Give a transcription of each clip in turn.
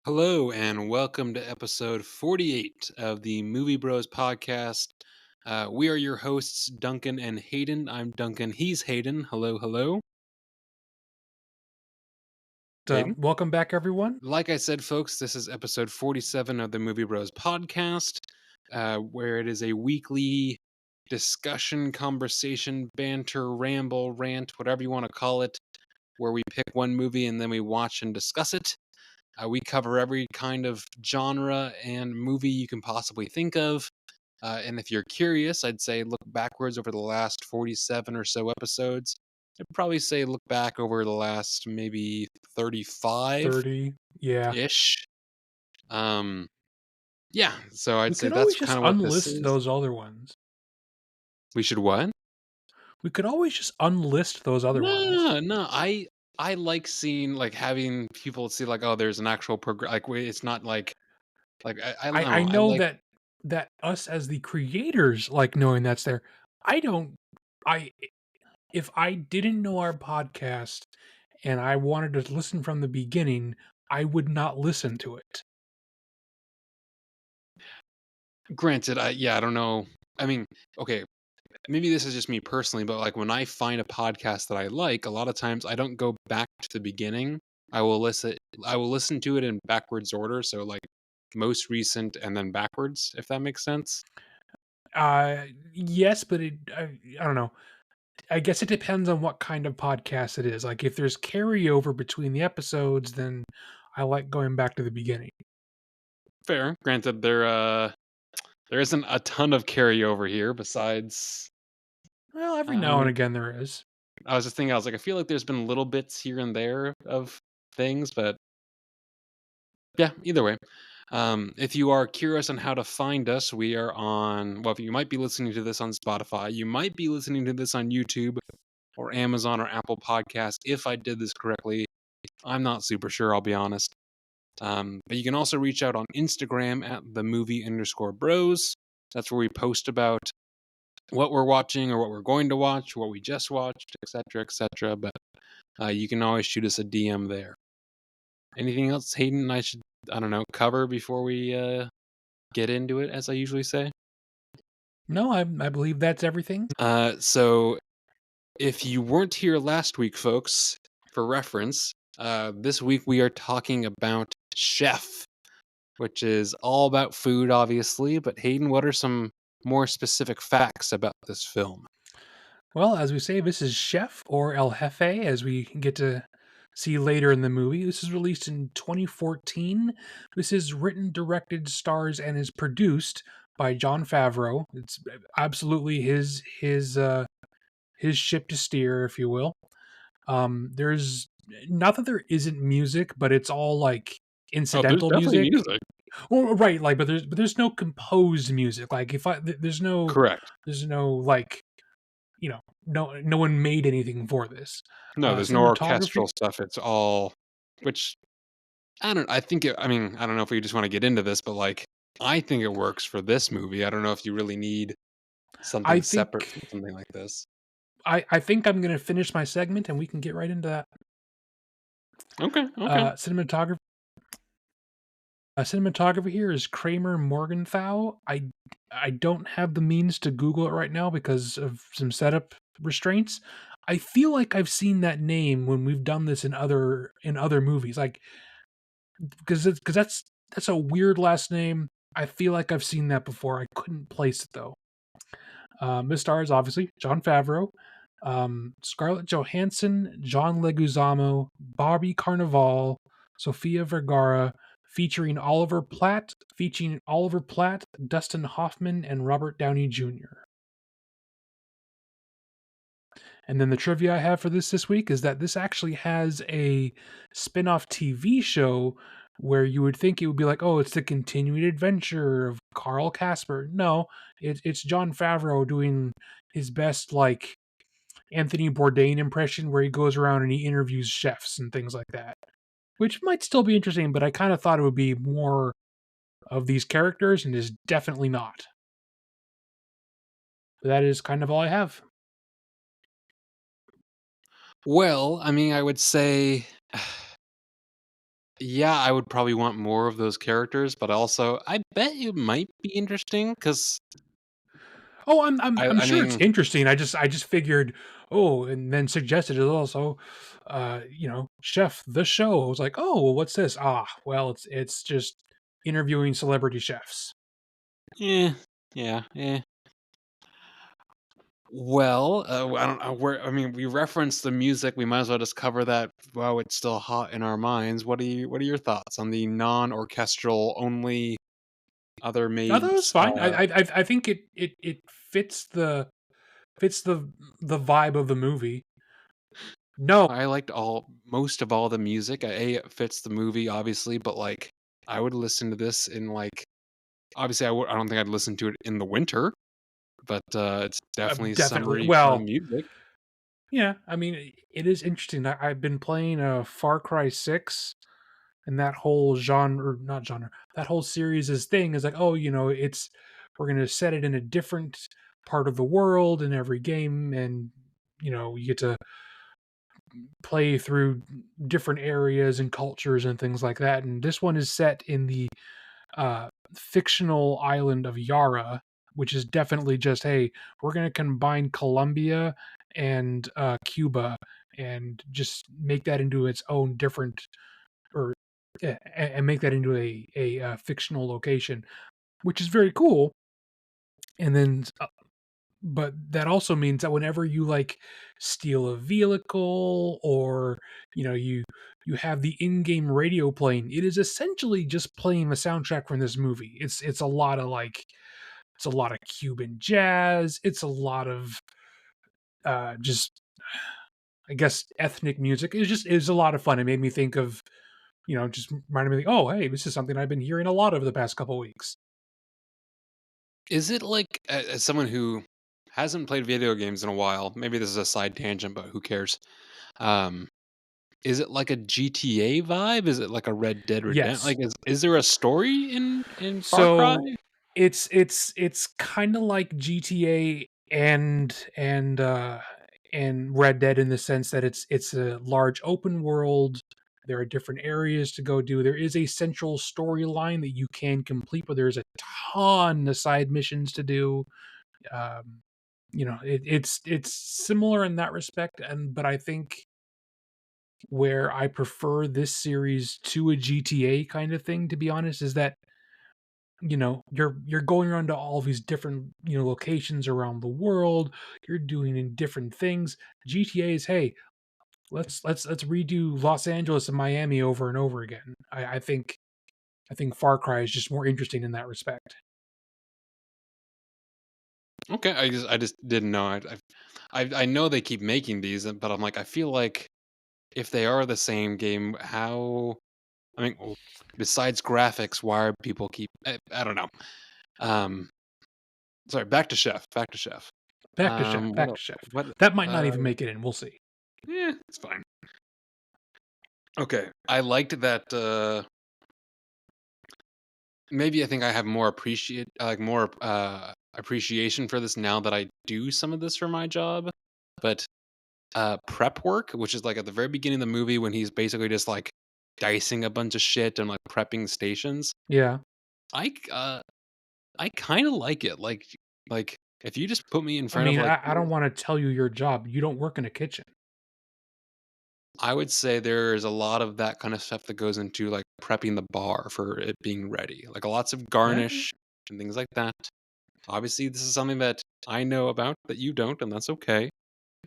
Hello, and welcome to episode 48 of the Movie Bros podcast. We are your hosts, Duncan and Hayden. I'm Duncan. He's Hayden. Hello, hello. Hayden? Welcome back, everyone. Like I said, folks, this is episode 47 of the Movie Bros podcast, where it is a weekly discussion, conversation, banter, ramble, rant, whatever you want to call it, where we pick one movie and then we watch and discuss it. We cover every kind of genre and movie you can possibly think of. And if you're curious, I'd say look backwards over the last 47 or so episodes. I'd probably say look back over the last maybe 35 30, yeah. ish. Yeah, so I'd We say could that's always just kind of what this unlist is. those other ones. We should what? We could always just unlist those other ones. No. I like seeing like having people see like, oh, there's an actual progress. Like it's not like I don't I know. I know like. that us as the creators like knowing that's there. I don't. I If I didn't know our podcast and I wanted to listen from the beginning, I would not listen to it. Granted, I don't know. I mean, okay, maybe this is just me personally, but like when I find a podcast that I like, a lot of times I don't go back to the beginning. I will listen. I will listen to it in backwards order, so like most recent and then backwards, if that makes sense. Yes, but I don't know. I guess it depends on what kind of podcast it is. Like if there's carryover between the episodes, then I like going back to the beginning. Fair. Granted, there isn't a ton of carryover here. Besides, Well, every now and um, again there is. I was just thinking, I was like, I feel like there's been little bits here and there of things, but yeah, either way. If you are curious on how to find us, we are on, well, if you might be listening to this on Spotify, you might be listening to this on YouTube or Amazon or Apple Podcast. If I did this correctly, I'm not super sure, I'll be honest. But you can also reach out on Instagram at the movie_bros. That's where we post about what we're watching or what we're going to watch, what we just watched, etc., etc. But you can always shoot us a DM there. Anything else, Hayden, I don't know, cover before we get into it, as I usually say? No, I believe that's everything. So if you weren't here last week, folks, for reference, this week we are talking about Chef, which is all about food, obviously. But Hayden, what are some more specific facts about this film? Well, as we say, this is Chef or El Jefe, as we get to see later in the movie. This is released in 2014. This is written, directed, stars, and is produced by Jon Favreau. It's absolutely his ship to steer, if you will. There's not that there isn't music, but it's all like Oh, there's incidental definitely music. music. Well, right, like, but there's no composed music. Like, if Correct. there's no like, no one made anything for this. No, there's no Cinematography. orchestral stuff. It's all, which I think I mean, I don't know if we just want to get into this, but like, I think it works for this movie. I don't know if you really need I something separate think from something like this. I think I'm gonna finish my segment and we can get right into that. Okay, okay. Cinematography. Cinematographer here is Kramer Morgenthau. I don't have the means to Google it right now because of some setup restraints. I feel like I've seen that name when we've done this in other movies, like because that's a weird last name. I feel like I've seen that before. I couldn't place it though. This stars obviously Jon Favreau, Scarlett Johansson, John Leguizamo, Bobby Carnival, Sofia Vergara, featuring Oliver Platt, Dustin Hoffman, and Robert Downey Jr. And then the trivia I have for this week is that this actually has a spin-off TV show where you would think it would be like, oh, it's the continued adventure of Carl Casper. No, it's Jon Favreau doing his best like Anthony Bourdain impression where he goes around and he interviews chefs and things like that. Which might still be interesting, but I kind of thought it would be more of these characters and is definitely not. But that is kind of all I have. Well, I mean, I would say, yeah, I would probably want more of those characters, but also I bet it might be interesting because Oh, I'm I sure it's mean, interesting. I just figured, oh, and then suggested it also, chef the show. I was like, oh, well, what's this? Ah, well, it's just interviewing celebrity chefs. eh, yeah, eh. Well, I don't know where. I mean, we referenced the music. We might as well just cover that while it's still hot in our minds. What are your thoughts on the non-orchestral only other I thought made? it was fine. I think it fits the vibe of the movie. No, I liked all most of all the music. It fits the movie, obviously, but like I would listen to this in like obviously I don't think I'd listen to it in the winter, but it's definitely definitely. summery kind of Well, music. yeah. I mean, it is interesting. I've been playing Far Cry 6, and that whole genre, or not genre, that whole series is thing is like, oh, it's we're gonna set it in a different part of the world in every game, and you get to play through different areas and cultures and things like that. And this one is set in the fictional island of Yara, which is definitely just, hey, we're going to combine Colombia and Cuba and just make that into its own different, or and make that into a fictional location, which is very cool. And then but that also means that whenever you like steal a vehicle, or you have the in-game radio playing, it is essentially just playing the soundtrack from this movie. It's a lot of like, it's a lot of Cuban jazz, it's a lot of just, I guess, ethnic music. It's a lot of fun. It made me think of, just reminded me, like, oh, hey, this is something I've been hearing a lot over the past couple weeks. Is it like as someone who hasn't played video games in a while, maybe this is a side tangent, but who cares? Um, is it like a GTA vibe? Is it like a Red Dead Redemption? Yes. Like, is there a story in Far Cry? So it's kind of like GTA and Red Dead, in the sense that it's a large open world. There are different areas to go do. There is a central storyline that you can complete, but there's a ton of side missions to do. Um, it's similar in that respect, and but I think where I prefer this series to a GTA kind of thing, to be honest, is that you're going around to all these different locations around the world. You're doing in different things. GTA is, hey, let's redo Los Angeles and Miami over and over again. I think Far Cry is just more interesting in that respect. Okay, I just didn't know. I know they keep making these, but I'm like, I feel like if they are the same game, how? I mean, besides graphics, why are people keep? I don't know. Um, sorry, back to chef. Back to chef. Back to Chef, What? back to Chef. What? That might not Uh, even make it in. We'll see. yeah, it's fine. Okay, I liked that. Maybe I think I have more more appreciation for this now that I do some of this for my job. But prep work, which is like at the very beginning of the movie when he's basically just like dicing a bunch of shit and like prepping stations. Yeah. I kind of like it. Like if you just put me in I front of mean, like I don't want to tell you your job. You don't work in a kitchen. I would say there's a lot of that kind of stuff that goes into like prepping the bar for it being ready. Like lots of Yeah, garnish and things like that. Obviously, this is something that I know about that you don't, and that's okay.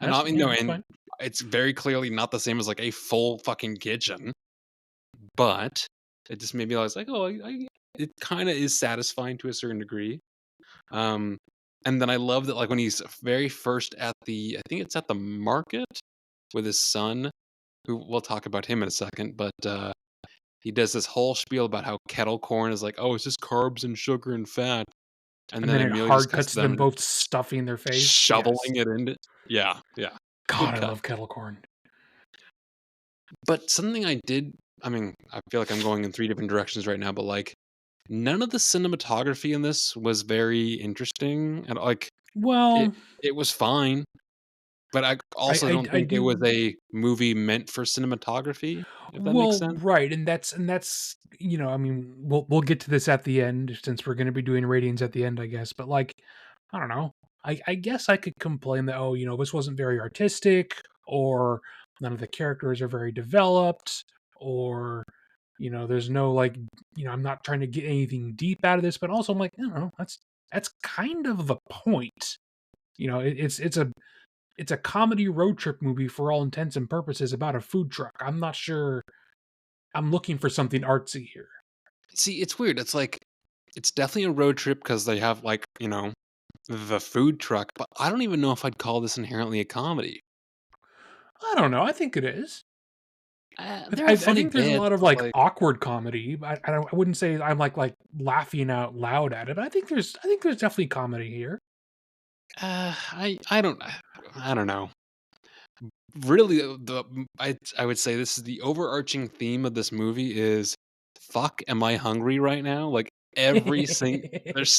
And I mean, no, that's and fine. it's very clearly not the same as like a full fucking kitchen, but it just made me realize like, oh, it kind of is satisfying to a certain degree. Um, and then I love that like when he's very first at I think it's at the market with his son, who we'll talk about him in a second, but he does this whole spiel about how kettle corn is like, oh, it's just carbs and sugar and fat, and And then then it Amelia just hard cuts cuts to to them them and both stuffing their face. Yes. shoveling it into. Yeah, yeah, good God, I cut. love kettle corn. But something I did, I mean, I feel like I'm going in three different directions right now, but like none of the cinematography in this was very interesting, and like it Well, it was fine. but I also don't I think it was do. a movie meant for cinematography, if that makes Well, sense. right, and that's I mean, we'll get to this at the end since we're going to be doing ratings at the end, I guess. But like, I don't know. I guess I could complain that this wasn't very artistic, or none of the characters are very developed, or there's no like I'm not trying to get anything deep out of this, but also I'm like, I don't know, that's kind of the point. It's a comedy road trip movie for all intents and purposes about a food truck. I'm not sure I'm looking for something artsy here. See, it's weird. It's like it's definitely a road trip because they have like, the food truck, but I don't even know if I'd call this inherently a comedy. I don't know. I think it is. There I are I funny think there's a bits, lot of but like like, awkward comedy. I wouldn't say I'm like laughing out loud at it. I think there's definitely comedy here. I don't know. Really, I would say this is the overarching theme of this movie is, "Fuck, am I hungry right now?" Like, every sing there's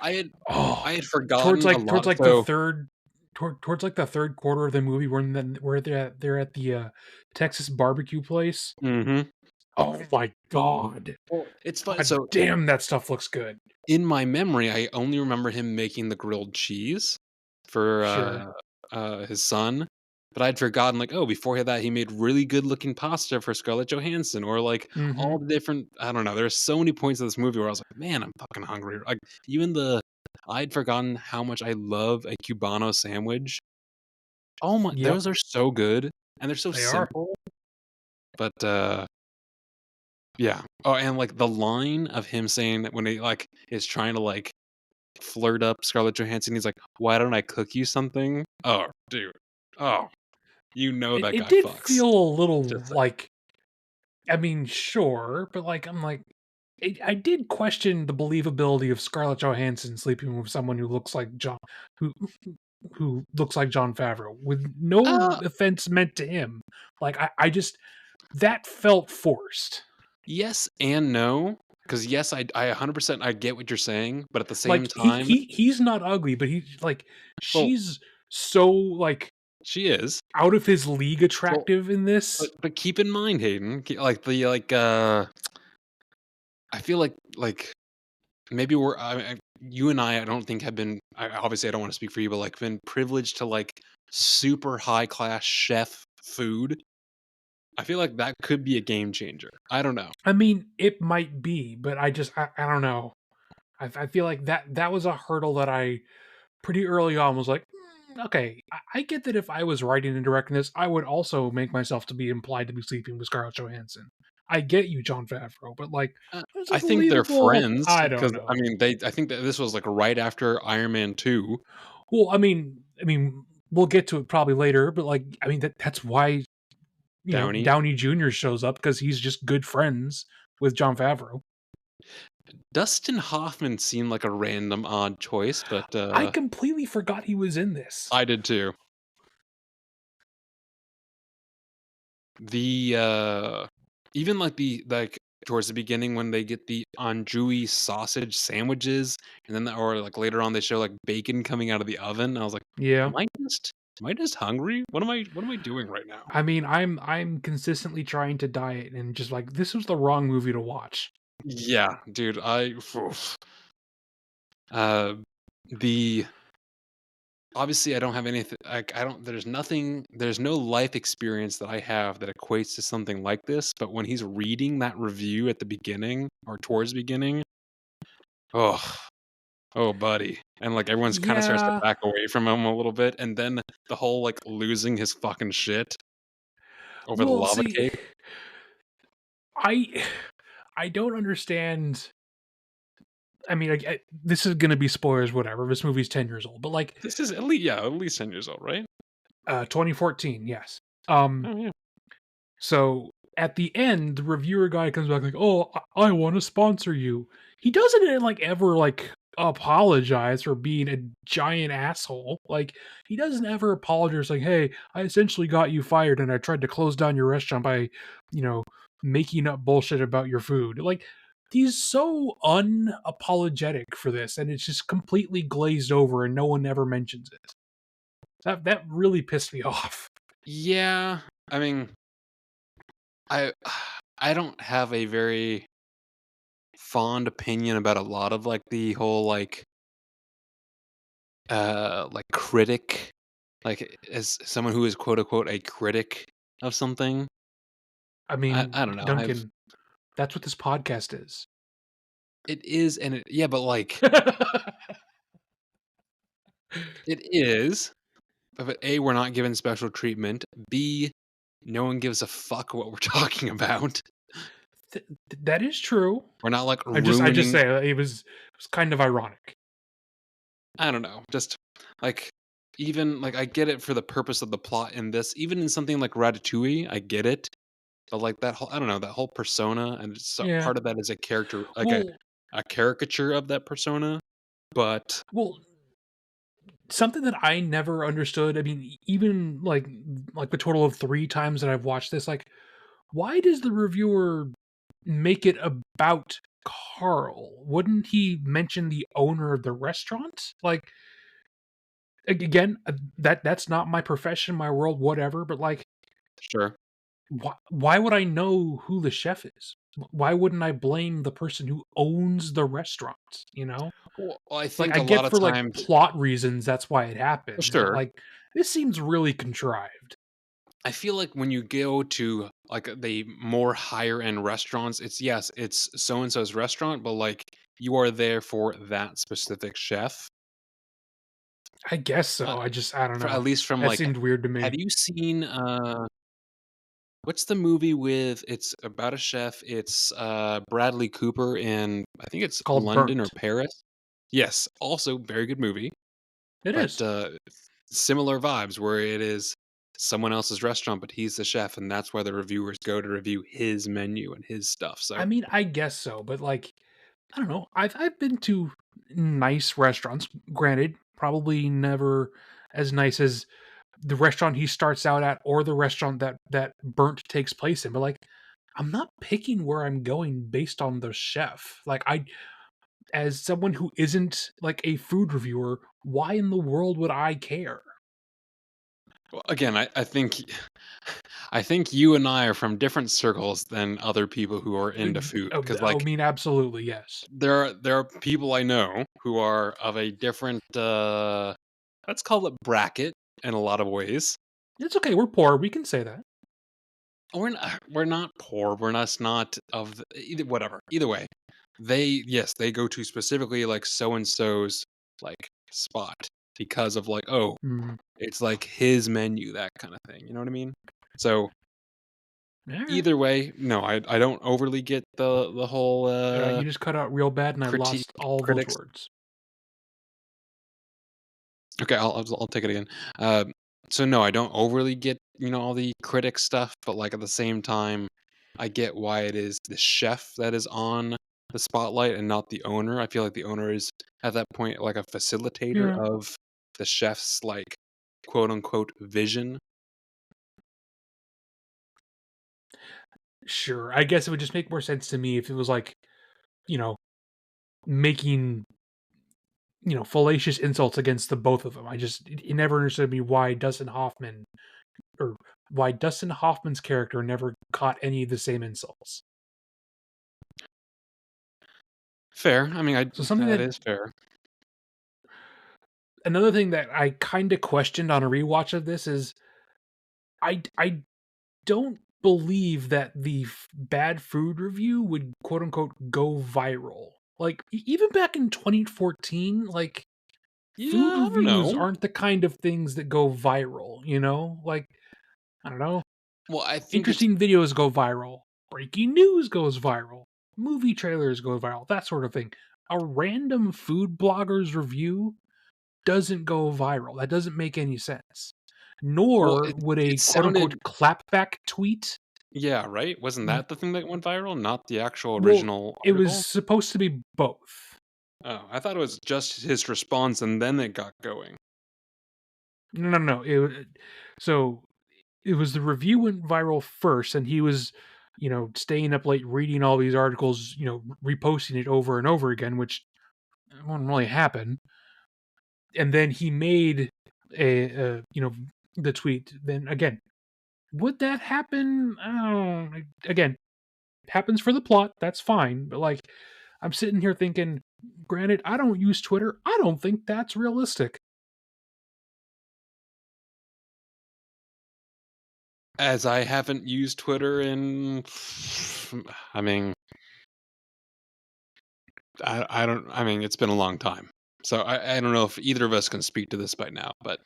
I had Oh, I had towards forgotten a like lot towards like the so third towards like the third quarter of the movie where they're at the Texas barbecue place. Mhm. Oh my god. Well, it's fun God so, damn, that stuff looks good. in my memory, I only remember him making the grilled cheese for, Sure. his son, but I'd forgotten, like, oh, before that, he made really good-looking pasta for Scarlett Johansson, or, like, Mhm. all the different I don't know, there's so many points of this movie where I was like, "Man, I'm fucking hungry." Like, even the I'd forgotten how much I love a Cubano sandwich. Oh my Yep, those are so good, and they're so they are. simple, but, yeah. Oh, and, like, the line of him saying that when he, like, is trying to, like, flirt up Scarlett Johansson, he's like, "Why don't I cook you something?" Oh, dude. Oh, It that it guy did fucks. feel a little Just saying. like I mean, sure, but like I'm like I did question the believability of Scarlett Johansson sleeping with someone who who looks like John Favreau. With no Uh, offense meant to him, like I just that felt forced. yes and no, because yes, I 100% I get what you're saying, but at the same Like he time he he's not ugly, but he's like well, she's so like she is. out of his league Well, attractive in this. but keep in mind, Hayden, I feel like maybe you and I don't think have been obviously, I don't wanna speak for you, but, like, been privileged to, like, super high class chef food. I feel like that could be a game changer. I don't know. I mean, it might be, but I don't know. I feel like that was a hurdle that I pretty early on was like, okay, I get that if I was writing and directing this, I would also make myself to be implied to be sleeping with Scarlett Johansson. I get you, John Favreau, but like, is I it think they're believable? friends I don't because, I know. mean, I think that this was, like, right after Iron Man 2, Well, I mean, we'll get to it probably later, but like, I mean, that's why Downey. Downey Jr. shows up because he's just good friends with John Favreau. Dustin Hoffman seemed like a random odd choice, but, I completely forgot he was in this. I did too. The, even, like, towards the beginning when they get the andouille sausage sandwiches, and then or, like, later on, they show, like, bacon coming out of the oven, I was like, Yeah. am I just hungry? What am I doing right now?" I mean, I'm consistently trying to diet and just like this was the wrong movie to watch. Yeah, dude, oof. Uh, the obviously, I don't have anything like, I don't there's no life experience that I have that equates to something like this, but when he's reading that review at the beginning or towards the beginning, oh, oh, buddy, and, like, everyone's kinda starts to Yeah. back away from him a little bit, and then the whole, like, losing his fucking shit over the Well, lava see, cake. I I don't understand. I mean, this is gonna be spoilers, whatever. This movie's 10 years old, but like, This is at least 10 years old, right? 2014, yes. Um, Oh, yeah. so at the end, the reviewer guy comes back like, "Oh, I want to sponsor you." He doesn't like ever like apologize for being a giant asshole. Like he doesn't ever apologize like, "Hey, I essentially got you fired and I tried to close down your restaurant by, you know, making up bullshit about your food." Like he's so unapologetic for this and it's just completely glazed over and no one ever mentions it. That really pissed me off. Yeah, I mean, I I don't have a very fond opinion about a lot of like the whole like critic, like as someone who is quote unquote a critic of something. I I mean, don't know. I've Duncan, that's what this podcast is. It is, and yeah, but like it is. But A, we're not given special treatment. B, no one gives a fuck what we're talking about. That is true. We're not like I just ruining. say it was kind of ironic. I don't know. Just like even like I get it for the purpose of the plot in this. Even in something like Ratatouille, I get it. But like that whole, I don't know, that whole persona, and Yeah. part of that is a character, like Well, a caricature of that persona. But well, something that I never understood. I mean, even like the total of 3 times that I've watched this, like, why does the reviewer make it about Carl? Wouldn't he mention the owner of the restaurant? Like, again, that's not my profession, my world, whatever. But like, sure. why would I know who the chef is? Why wouldn't I blame the person who owns the restaurant? You know, Well, I like think I a lot get of for like times, plot reasons that's why it happens, but sure. like this seems really contrived. I feel like when you go to like the more higher end restaurants, it's so and so's restaurant, but like you are there for that specific chef. I guess Uh, so. I don't for know. at least from That like, seemed weird to have me. you seen what's the movie with it's about a chef? It's Bradley Cooper in I think it's Called London or Burnt. Paris. Yes, also very good movie, It but is. similar vibes where it is someone else's restaurant, but he's the chef, and that's where the reviewers go to review his menu and his stuff. I So mean, I guess so, but like I don't know. I've been to nice restaurants. Granted, probably never as nice as the restaurant he starts out at or the restaurant that Burnt takes place in. But like, I'm not picking where I'm going based on the chef. Like, as someone who isn't like a food reviewer, why in the world would I care? well, again, I think I think you and I are from different circles than other people who are into food because I like mean, absolutely yes. there are people I know who are of a different let's call it bracket in a lot of ways. It's okay. We're poor. We can say that. We're not poor. We're not of either whatever. Either way, they go to specifically like so and so's like spot because of like, oh, Mm. it's like his menu, that kind of thing. You know what I mean? So All right. either way, no, I don't overly get the whole You just cut out real bad, and I critique lost all those critics. words. Okay, I'll take it again. So no, I don't overly get all the critic stuff, but like at the same time, I get why it is the chef that is on the spotlight and not the owner. I feel like the owner is at that point like a facilitator Yeah. of the chef's like quote unquote vision. Sure. I guess it would just make more sense to me if it was like, you know, making, fallacious insults against the both of them. It never understood me why Dustin Hoffman's character never caught any of the same insults. Fair. I mean, I So something that that is fair. another thing that I kind of questioned on a rewatch of this is I don't believe that the bad food review would quote unquote go viral. Like even back in 2014, like food Yeah, I don't reviews know. aren't the kind of things that go viral, you know? Like, I don't know. Well, I think it's Interesting videos go viral. Breaking news goes viral. Movie trailers go viral. That sort of thing. A random food blogger's review doesn't go viral. That doesn't make any sense. well, Nor it would it a quote sounded unquote clapback tweet. yeah, right? Wasn't that the thing that went viral, not the actual Well, original it was article? supposed to be both. Oh, I thought it was just his response and then it got going. No, no, no. So it was the review went viral first, and he was, staying up late reading all these articles, reposting it over and over again, which won't really happen. And then he made the tweet, then again, would that happen? I don't know. Again, happens for the plot. That's fine. But like, I'm sitting here thinking, granted, I don't use Twitter. I don't think that's realistic. As I haven't used Twitter in, I mean, I mean, it's been a long time. So I don't know if either of us can speak to this by now, but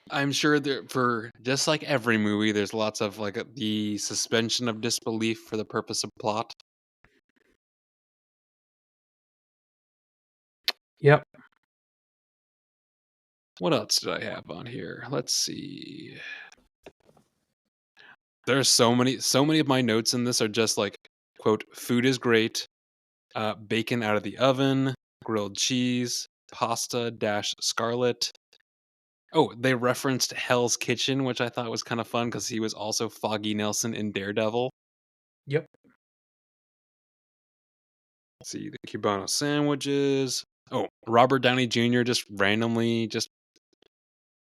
I'm sure that for just like every movie, there's lots of like the suspension of disbelief for the purpose of plot. Yep. What else did I have on here? Let's see. There's so many of my notes in this are just like, quote, food is great, bacon out of the oven, grilled cheese, pasta dash scarlet. Oh, they referenced Hell's Kitchen, which I thought was kind of fun because he was also Foggy Nelson in Daredevil. Yep. Let's see, the Cubano sandwiches. Oh, Robert Downey Jr. just randomly just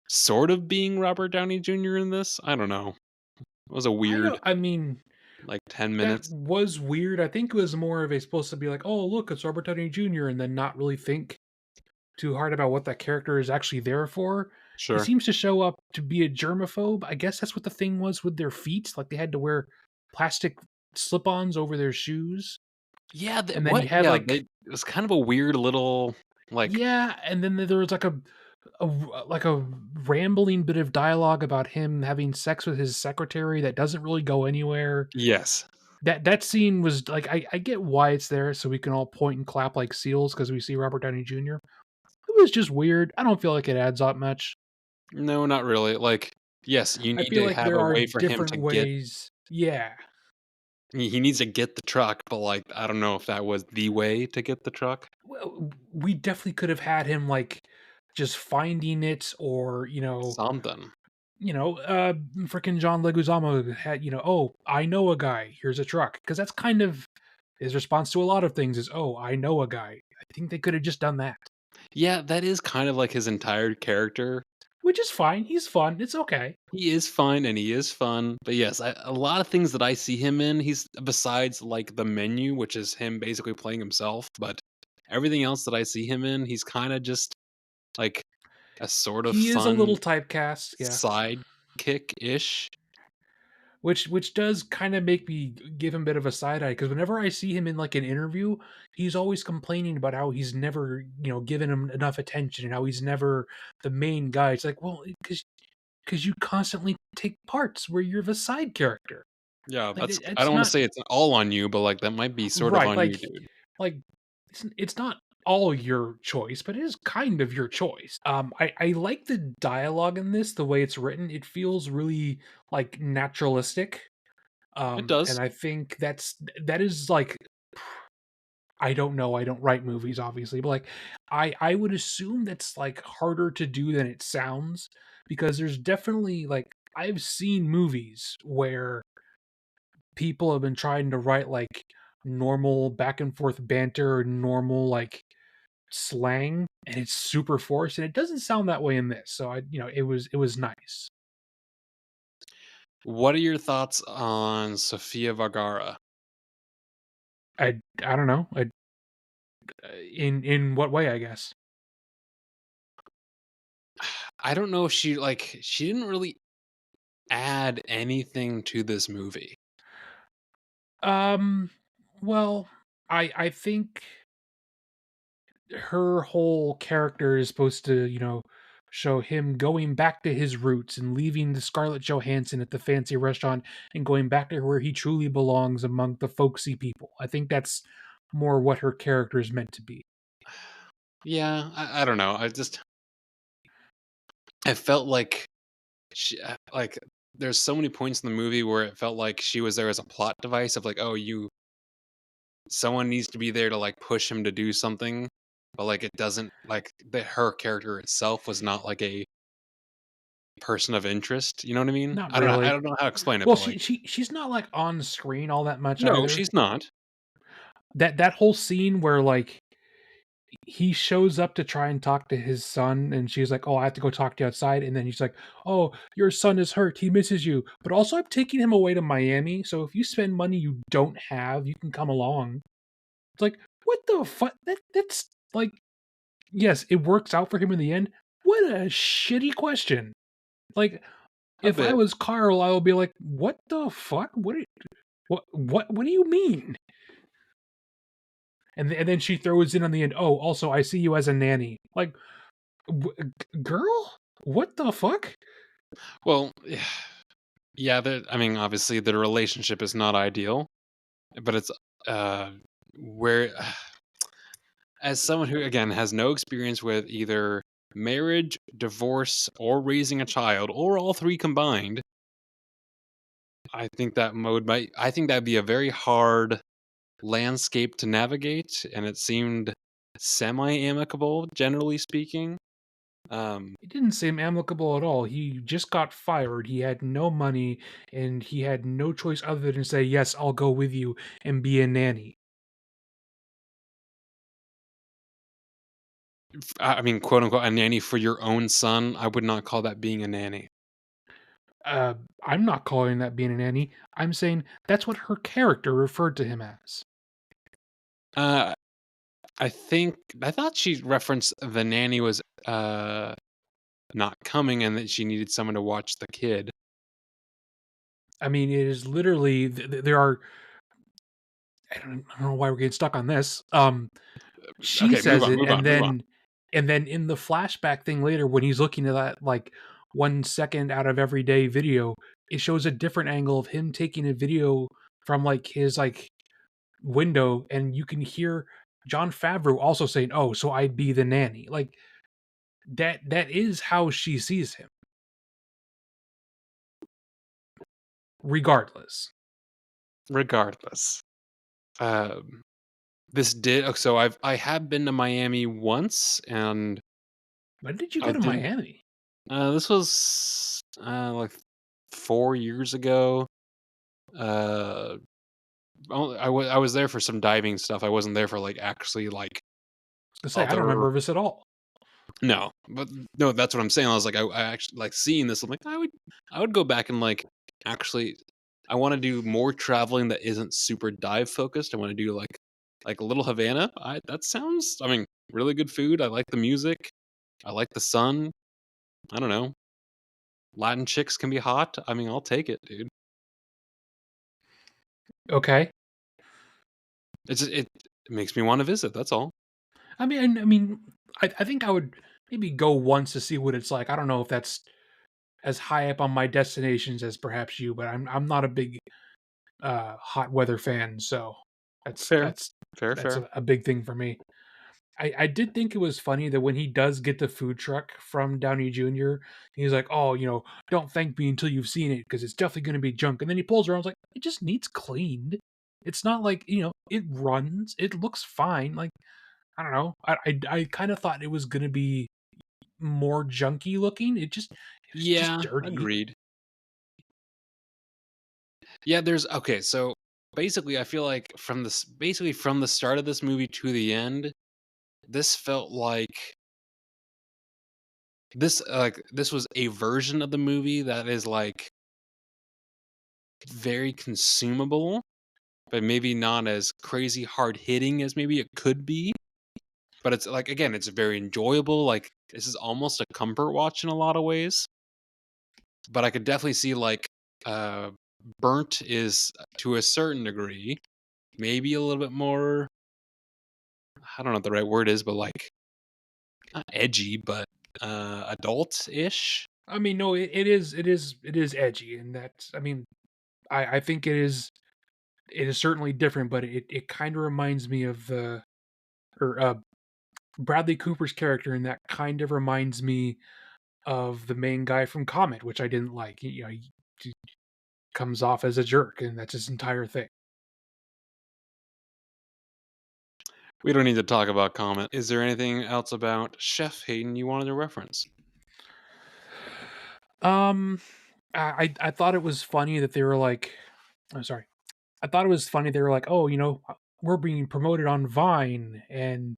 sort of being Robert Downey Jr. in this. I don't know. It was a I weird don't. I mean, like 10 that minutes. was weird. I think it was more of a supposed to be like, oh look, it's Robert Downey Jr., and then not really think too hard about what that character is actually there for. He Sure. seems to show up to be a germaphobe. I guess that's what the thing was with their feet. Like they had to wear plastic slip-ons over their shoes, Yeah, and then he what? had Yeah, like, it was kind of a weird little like yeah, and then there was like a rambling bit of dialogue about him having sex with his secretary that doesn't really go anywhere. yes. That scene was like, I get why it's there so we can all point and clap like seals because we see Robert Downey Jr. It was just weird. I don't feel like it adds up much. No, not really. Like, yes, you I need feel to like have there a are way for him different to get ways. Yeah. he needs to get the truck, but like I don't know if that was the way to get the truck. Well, we definitely could have had him like just finding it, or Something. freaking John Leguizamo had, oh, I know a guy. Here's a truck, because that's kind of his response to a lot of things is, oh, I know a guy. I think they could have just done that, Yeah, that is kind of like his entire character. which is fine. He's fun. It's okay. He is fine and he is fun. But yes, a lot of things that I see him in, he's besides like the menu, which is him basically playing himself, but everything else that I see him in, he's kind of just like a sort of He is a little fun typecast, yeah. sidekick-ish. Which does kind of make me give him a bit of a side eye, because whenever I see him in like an interview, he's always complaining about how he's never, given him enough attention and how he's never the main guy. It's like, well, because you constantly take parts where you're the side character. Yeah, Like that's I it's don't wanna not say it's all on you, but, like, that might be sort of right. on you, dude. Like it's not all your choice, but it is kind of your choice. I like the dialogue in this, the way it's written. It feels really like naturalistic. It And does. I think that is like, I don't know, I don't write movies obviously, but like I would assume that's like harder to do than it sounds, because there's definitely like, I've seen movies where people have been trying to write like normal back and forth banter, normal like slang, and it's super forced, and it doesn't sound that way in this. So it was nice. What are your thoughts on Sofia Vergara? I don't know. In what way, I guess. I don't know if she didn't really add anything to this movie. Um, well, I think her whole character is supposed to, show him going back to his roots and leaving the Scarlett Johansson at the fancy restaurant and going back to where he truly belongs among the folksy people. I think that's more what her character is meant to be. Yeah, I don't know. I felt like like, there's so many points in the movie where it felt like she was there as a plot device of like, "Oh, someone needs to be there to, like, push him to do something," but, like, it doesn't like, her character itself was not like a person of interest, you know what I mean? Not I really. don't know how to explain it, Well, but, she like she she's not like on screen all that much no, either. she's not. That whole scene where like he shows up to try and talk to his son, and she's like, "Oh, I have to go talk to you outside." And then he's like, "Oh, your son is hurt. He misses you. But also, I'm taking him away to Miami. So if you spend money you don't have, you can come along." It's like, what the fuck? That's like, yes, it works out for him in the end. What a shitty question. Like, A if I bit. was Carl, I would be like, "What the fuck? What do you mean?" And then she throws in on the end, "Oh, also, I see you as a nanny." Like, girl, what the fuck? Well, yeah, I mean, obviously, the relationship is not ideal, but it's uh, where, as someone who, again, has no experience with either marriage, divorce, or raising a child, or all three combined, I think that'd be a very hard landscape to navigate, and it seemed semi-amicable, generally speaking. Um, It didn't seem amicable at all. He just got fired. He had no money, and he had no choice other than to say, "Yes, I'll go with you and be a nanny." I mean, quote unquote, a nanny for your own son. I would not call that being a nanny. Uh, I'm not calling that being a nanny. I'm saying that's what her character referred to him as. Uh, I thought she referenced the nanny was uh not coming and that she needed someone to watch the kid. I mean, it is literally there are. I don't know why we're getting stuck on this. She Okay, says it, move on, move on. and then in the flashback thing later, when he's looking at that like 1 second out of every day video, it shows a different angle of him taking a video from like his like window, and you can hear John Favreau also saying, "Oh, so I'd be the nanny." Like that is how she sees him, regardless. Regardless, um, I have been to Miami once, and When did you I go to didn't. Miami? This was like 4 years ago. Uh, I was there for some diving stuff. I wasn't there for like actually like To say I don't other. remember this at all. No, but no, that's what I'm saying. I was like, I actually like seeing this. I'm like, I would go back and like actually, I want to do more traveling that isn't super dive focused. I want to do like a little Havana. That sounds, I mean, really good food. I like the music. I like the sun. I don't know. Latin chicks can be hot. I mean, I'll take it, dude. Okay. It makes me want to visit. That's all. I think I would maybe go once to see what it's like. I don't know if that's as high up on my destinations as perhaps you, but I'm not a big hot weather fan, so that's Fair, that's fair, that's fair. a big thing for me. I did think it was funny that when he does get the food truck from Downey Jr., he's like, "Oh, don't thank me until you've seen it because it's definitely going to be junk." And then he pulls around, like, it just needs cleaned. It's not like it runs. It looks fine. Like I don't know. I kind of thought it was going to be more junky looking. It was just Yeah, dirty. agreed. Yeah, there's okay. So basically, I feel like basically from the start of this movie to the end, this felt like this was a version of the movie that is like very consumable, but maybe not as crazy hard hitting as maybe it could be. But it's like again, it's very enjoyable. Like this is almost a comfort watch in a lot of ways. But I could definitely see like uh Burnt is to a certain degree, maybe a little bit more, I don't know what the right word is, but like not edgy, but adult-ish. I mean, no, it is edgy, and that's. I mean, I think it is. It is certainly different, but it kind of reminds me of the or Bradley Cooper's character, and that kind of reminds me of the main guy from Comet, which I didn't like. He comes off as a jerk, and that's his entire thing. We don't need to talk about Comet. Is there anything else about Chef Hayden you wanted to reference? Um, I thought it was funny that they were like, I'm sorry. I thought it was funny they were like, oh, we're being promoted on Vine, and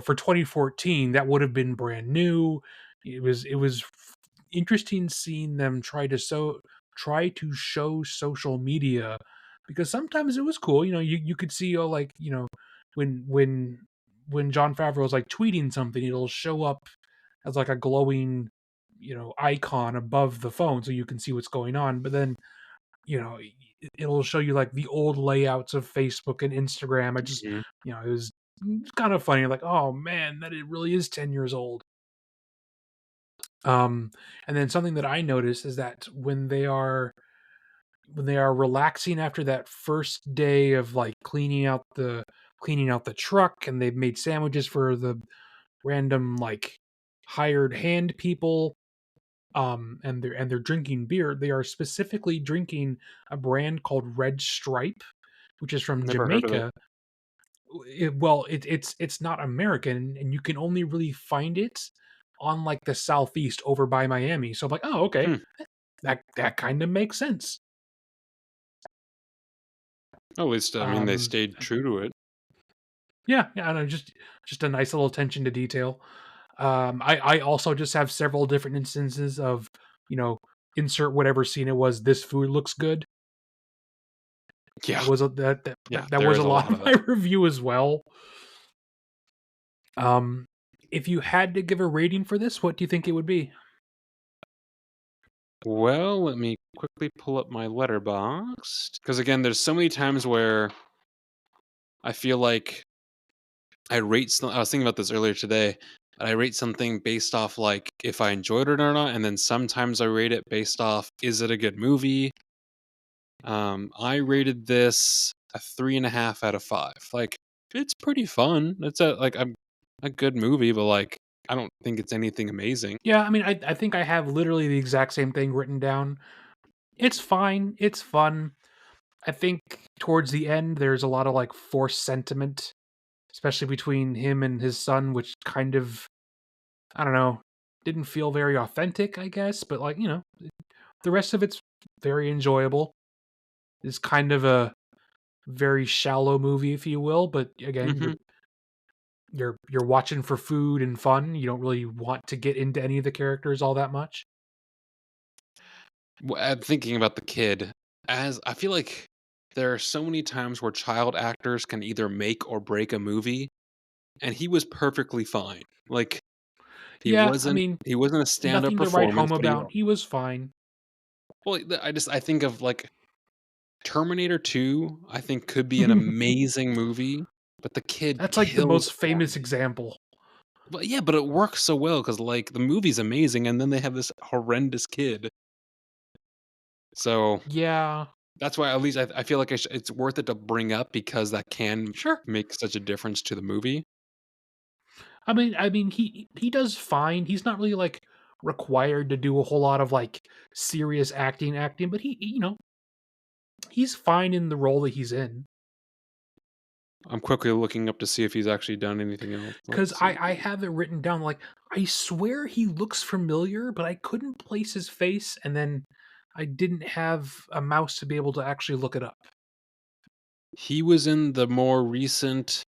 For 2014, that would have been brand new. It was interesting seeing them try to show social media, because sometimes it was cool. You could see, when John Favreau is like tweeting something, it'll show up as like a glowing, icon above the phone so you can see what's going on. But then, it'll show you like the old layouts of Facebook and Instagram. Mhm. It was kind of funny, like, oh man, that it really is 10 years old. Um, and then something that I noticed is that when they are relaxing after that first day of like cleaning out the truck, and they've made sandwiches for the random like hired hand people, and they're drinking beer. They are specifically drinking a brand called Red Stripe, which is from Never heard of it. Jamaica. It's not American, and you can only really find it on like the southeast over by Miami. So I'm like, oh, okay, Hmm. that kind of makes sense. At least, I mean, they Um, stayed true to it. yeah, yeah, I know, just a nice little attention to detail. I also just have several different instances of, you know, insert whatever scene it was. This food looks good. Yeah, That was a that that yeah, that, that there was is a a lot lot of of my that. review as well. Um, if you had to give a rating for this, what do you think it would be? Well, let me quickly pull up my letterbox because again, there's so many times where I feel like I was thinking about this earlier today. I rate something based off like if I enjoyed it or not, and then sometimes I rate it based off is it a good movie. I rated this a 3.5 out of 5. Like, it's pretty fun. It's a good movie, but like, I don't think it's anything amazing. Yeah, I mean, I think I have literally the exact same thing written down. It's fine. It's fun. I think towards the end, there's a lot of like forced sentiment, especially between him and his son, which kind of, I don't know, didn't feel very authentic, I guess. But like, the rest of it's very enjoyable. It's kind of a very shallow movie, if you will. But again, hmm you're watching for food and fun. You don't really want to get into any of the characters all that much. Thinking about the kid, as I feel like there are so many times where child actors can either make or break a movie, and he was perfectly fine. Like, he Yeah, I wasn't mean, he wasn't a stand-up nothing to write performance, home but he about. He was fine. well, I think of like Terminator 2, I think could be an amazing movie, but the kid That's like the kills most for famous me. example. But yeah, but it works so well because like the movie's amazing, and then they have this horrendous kid. So Yeah, that's why at least I feel like it's worth it to bring up because that can sure. make such a difference to the movie. I mean, he does fine. He's not really like required to do a whole lot of like serious acting, but he's fine in the role that he's in. I'm quickly looking up to see if he's actually done anything else. Because Let's see. I have it written down, like, I swear he looks familiar, but I couldn't place his face, and then I didn't have a mouse to be able to actually look it up. He was in the more recent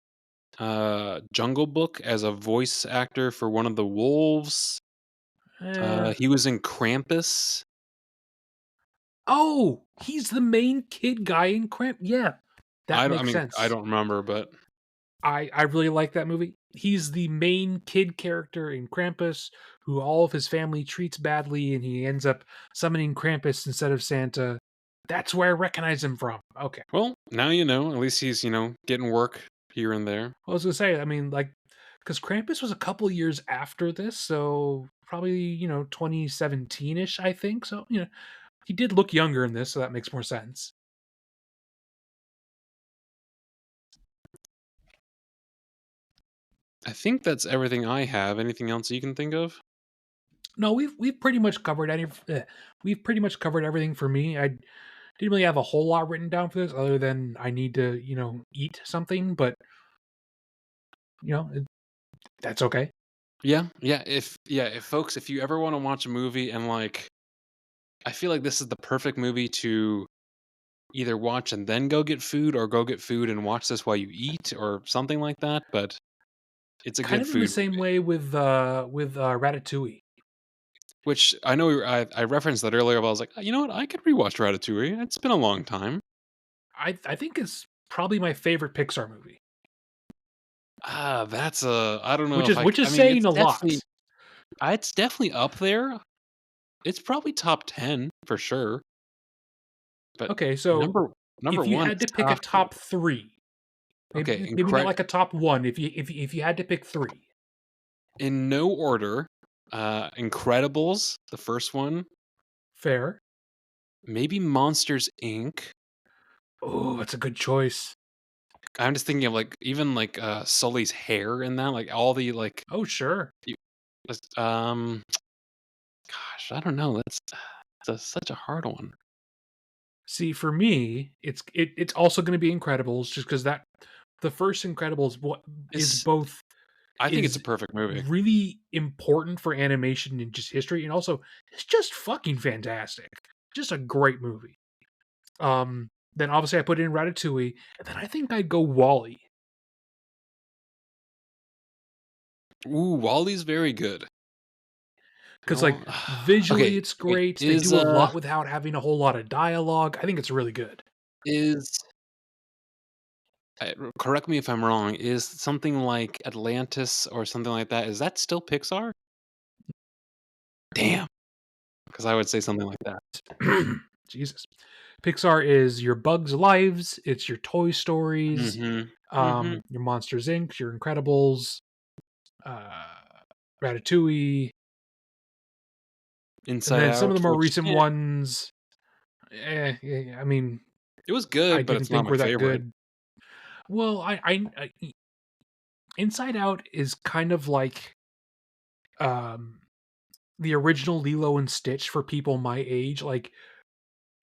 Jungle Book as a voice actor for one of the wolves. Eh. He was in Krampus. Oh, he's the main kid guy in Cramp. Yeah, that I makes mean, I sense. don't remember, but I really like that movie. He's the main kid character in Krampus, who all of his family treats badly, and he ends up summoning Krampus instead of Santa. That's where I recognize him from. Okay. well, now you know. At least he's, getting work here and there. I was gonna say, I mean, like, because Krampus was a couple years after this, so probably 2017 ish, I think. So he did look younger in this, so that makes more sense. I think that's everything I have. Anything else you can think of? No, we've pretty much covered we've pretty much covered everything for me. I didn't really have a whole lot written down for this, other than I need to eat something, but you know it, that's okay. Yeah, if folks, if you ever want to watch a movie and like, I feel like this is the perfect movie to either watch and then go get food, or go get food and watch this while you eat, or something like that. But it's a Kind good of in the food same movie. way with Ratatouille. Which I know I referenced that earlier, but I was like, you know what? I could rewatch Ratatouille. It's been a long time. I think it's probably my favorite Pixar movie, That's a I don't know if which is I mean saying a lot. it's definitely up there. It's probably top 10 for sure, but Okay, so number number if you 1 had is to pick a tough. top 3, Okay, maybe not like a top 1, if you had to pick 3. in no order, Incredibles, the first one, Fair. maybe Monsters Inc. Oh, that's a good choice. I'm just thinking of like even like Sully's hair in that, like all the like Oh, sure. y- gosh, I don't know. Such a hard one. See, for me, it's also gonna be Incredibles just because that the first Incredibles what is It's both I think it's a is perfect movie. really important for animation and just history, and also it's just fucking fantastic. Just a great movie. Then obviously I put in Ratatouille, and then I think I'd go Wally. Ooh, Wally's very good. You 'Cause, know, like, visually, okay, it's wait, great. They do a lot without having a whole lot of dialogue. I think it's really good. is correct me if I'm wrong, is something like Atlantis or something like that, is that still Pixar? Damn, because I would say something like that. Jesus. Pixar is your Bugs Lives, it's your Toy Stories, Mhm. Mhm. your Monsters Inc., your Incredibles, uh, Ratatouille, and Inside then some of the Out, more which, recent yeah, ones, I mean, it was I good, but didn't it's not think my were that favorite. good. Well, Inside Out is kind of like, um, the original Lilo and Stitch for people my age, like,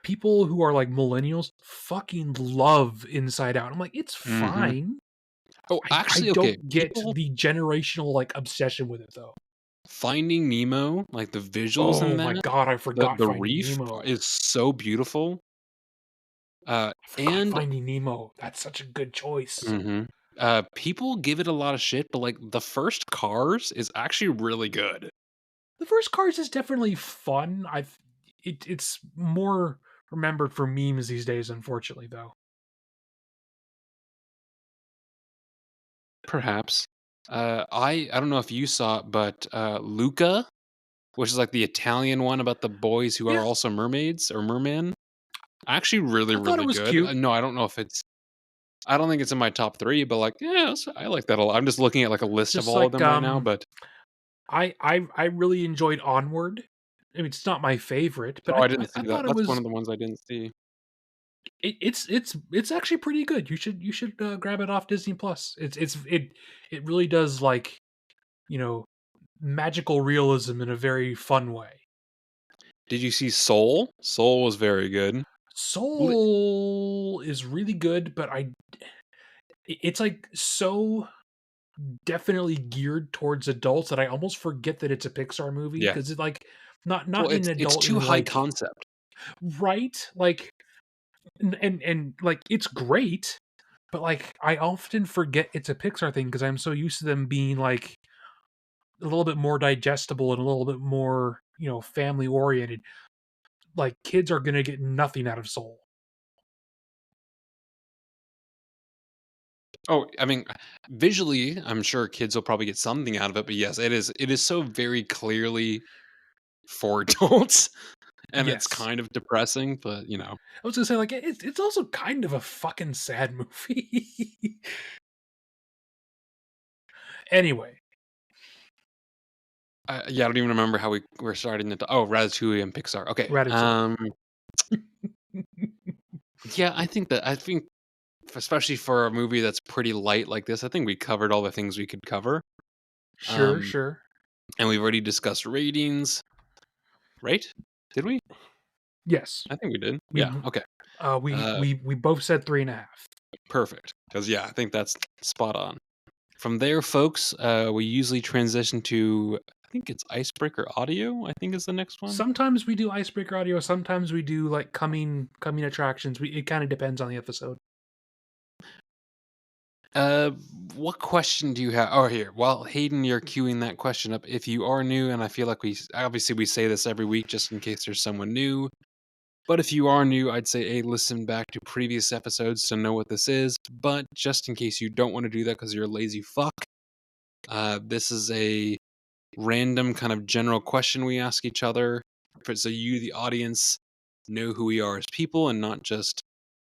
people who are, like, millennials fucking love Inside Out. I'm like, "It's Mhm. fine." Oh, I actually, okay, don't get people the generational, like, obsession with it, though. Finding Nemo, like, the visuals in Oh my that, god, I forgot the Finding reef Nemo. is so beautiful, I forgot and Finding Nemo. That's such a good choice. mhm. People give it a lot of shit, but, like, the first Cars is actually really good. The first Cars is definitely fun. It's more remembered for memes these days, unfortunately, though. Perhaps. I don't know if you saw it, but, Luca, which is, like, the Italian one about the boys who are Yeah, also mermaids or mermen, actually really, I thought it really was good. cute. No, I don't know if it's I don't think it's in my top 3, but, like, yeah, I like that a lot. I'm just looking at, like, a list of Just all of like, them right now, but I really enjoyed Onward. I mean, it's not my favorite, but oh, I didn't I see that. thought it That's one was of the ones I didn't see. it's actually pretty good. You should grab it off Disney Plus. It really does like you know magical realism in a very fun way. Did you see Soul? Soul was very good. Li Soul is really good, but it's like so definitely geared towards adults that I almost forget that it's a Pixar movie Yeah. because it's like Well, not in an it's adult too in high like concept. right like like it's great, but like I often forget it's a Pixar thing because I'm so used to them being like a little bit more digestible and a little bit more family oriented. Like kids are gonna get nothing out of Soul. Oh, I mean, visually, I'm sure kids will probably get something out of it, but yes, it is so very clearly for adults, and it's Yes, kind of depressing, but, I was gonna say like it's also kind of a fucking sad movie. Anyway, yeah, I don't even remember how we're starting to oh, Ratatouille and Pixar. Okay, Ratatouille. yeah, I think especially for a movie that's pretty light like this, I think we covered all the things we could cover, Sure, um, sure. and we've already discussed ratings, right? Did we? Yes, I think we did. we Yeah, okay. Uh, we both said 3.5. perfect. Because yeah, I think that's spot on. From there, folks, we usually transition to I think it's Icebreaker Audio, I think is the next one. Sometimes we do icebreaker audio. Sometimes we do like coming attractions. It kind of depends on the episode. Uh, what question do you have? Oh, here. While Hayden, you're queuing that question up. If you are new, and I feel like obviously we say this every week just in case there's someone new. But if you are new, I'd say listen back to previous episodes to know what this is. But just in case you don't want to do that because you're a lazy fuck, this is a random kind of general question we ask each other, so you, the audience, know who we are as people and not just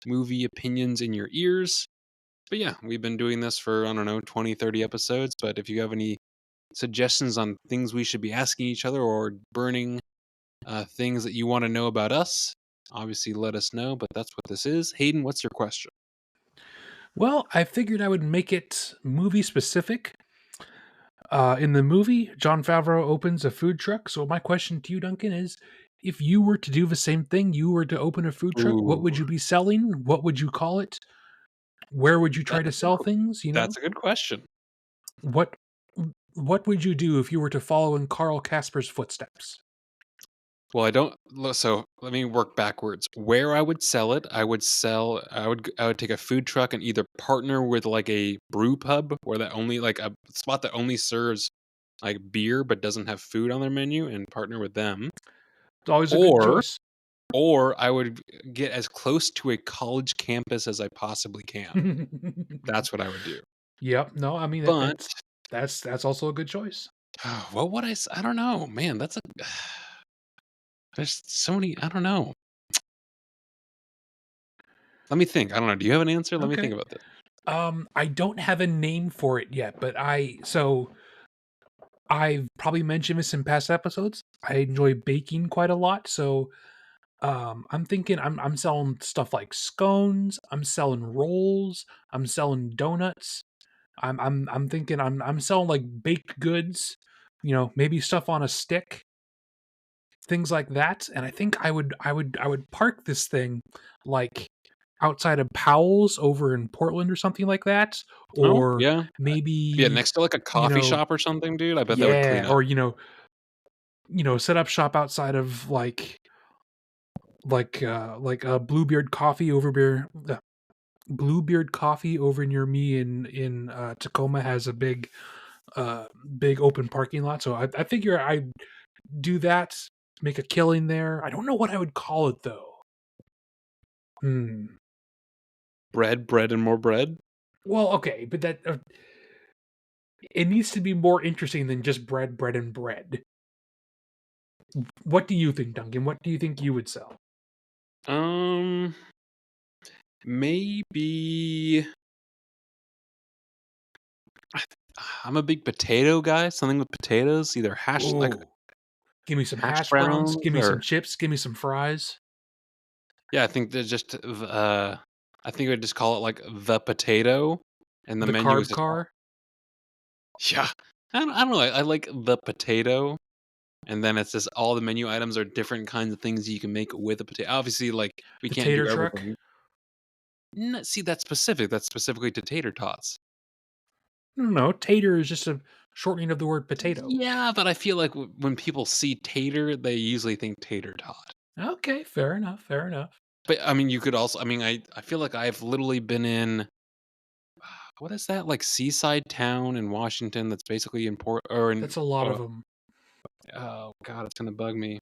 movie opinions in your ears. But yeah, we've been doing this for, I don't know, 20, 30 episodes. But if you have any suggestions on things we should be asking each other or burning things that you want to know about us, obviously let us know. But that's what this is. Hayden, what's your question? Well, I figured I would make it movie specific. In the movie, Jon Favreau opens a food truck. So my question to you, Duncan, is: if you were to do the same thing, you were to open a food truck, what would Ooh, you be selling? What would you call it? Where would you try that's to a good, sell things? that's a good question. What what would you do if you were to follow in Carl Casper's footsteps? Well, I don't. So let me work backwards. Where I would sell it, I would take a food truck and either partner with like a brew pub where that only like a spot that only serves like beer but doesn't have food on their menu, and partner with them. It's always a good Or choice. I would get as close to a college campus as I possibly can. That's what I would do. Yep. No, I mean But that's also a good choice. what would I don't know, man. That's a there's so many. I don't know. Let me think. I don't know. Do you have an answer? Let me think Okay. about this. I don't have a name for it yet, but I've probably mentioned this in past episodes. I enjoy baking quite a lot, so I'm thinking I'm selling stuff like scones, I'm selling rolls, I'm selling donuts. I'm thinking I'm selling like baked goods, maybe stuff on a stick, things like that. And I think I would park this thing like outside of Powell's over in Portland or something like that, Oh, or yeah. Yeah, maybe next to, like, a you coffee know shop or something, dude, I bet that would clean yeah, up. or set up shop outside of like a Bluebeard Coffee over near me in Tacoma has a big open parking lot. So I figure I do that, make a killing there. I don't know what I would call it though. Hmm. Bread, bread, and more bread? Well, okay, but that it needs to be more interesting than just bread, and bread. What do you think, Duncan? What do you think you would sell? Um, maybe I'm a big potato guy, something with potatoes, either Oh, give me some hash hash browns. browns Give me some or chips. Give me some fries. yeah, I think they're just, I think I would just call it, like, the potato, and the The menu is carb just all car. yeah. I don't know, I like the potato, and then it's just all the menu items are different kinds of things you can make with a potato. Obviously, like, we The can't do tater truck. everything. See, that's specific. That's specifically to tater tots. No, tater is just a shortening of the word potato. Yeah, but I feel like when people see tater, they usually think tater tot. Okay, fair enough. Fair enough. But I mean, you could also. I mean, I feel like I've literally been in what is that like seaside town in Washington that's basically in Port or in That's a lot of them. oh god, it's gonna bug me.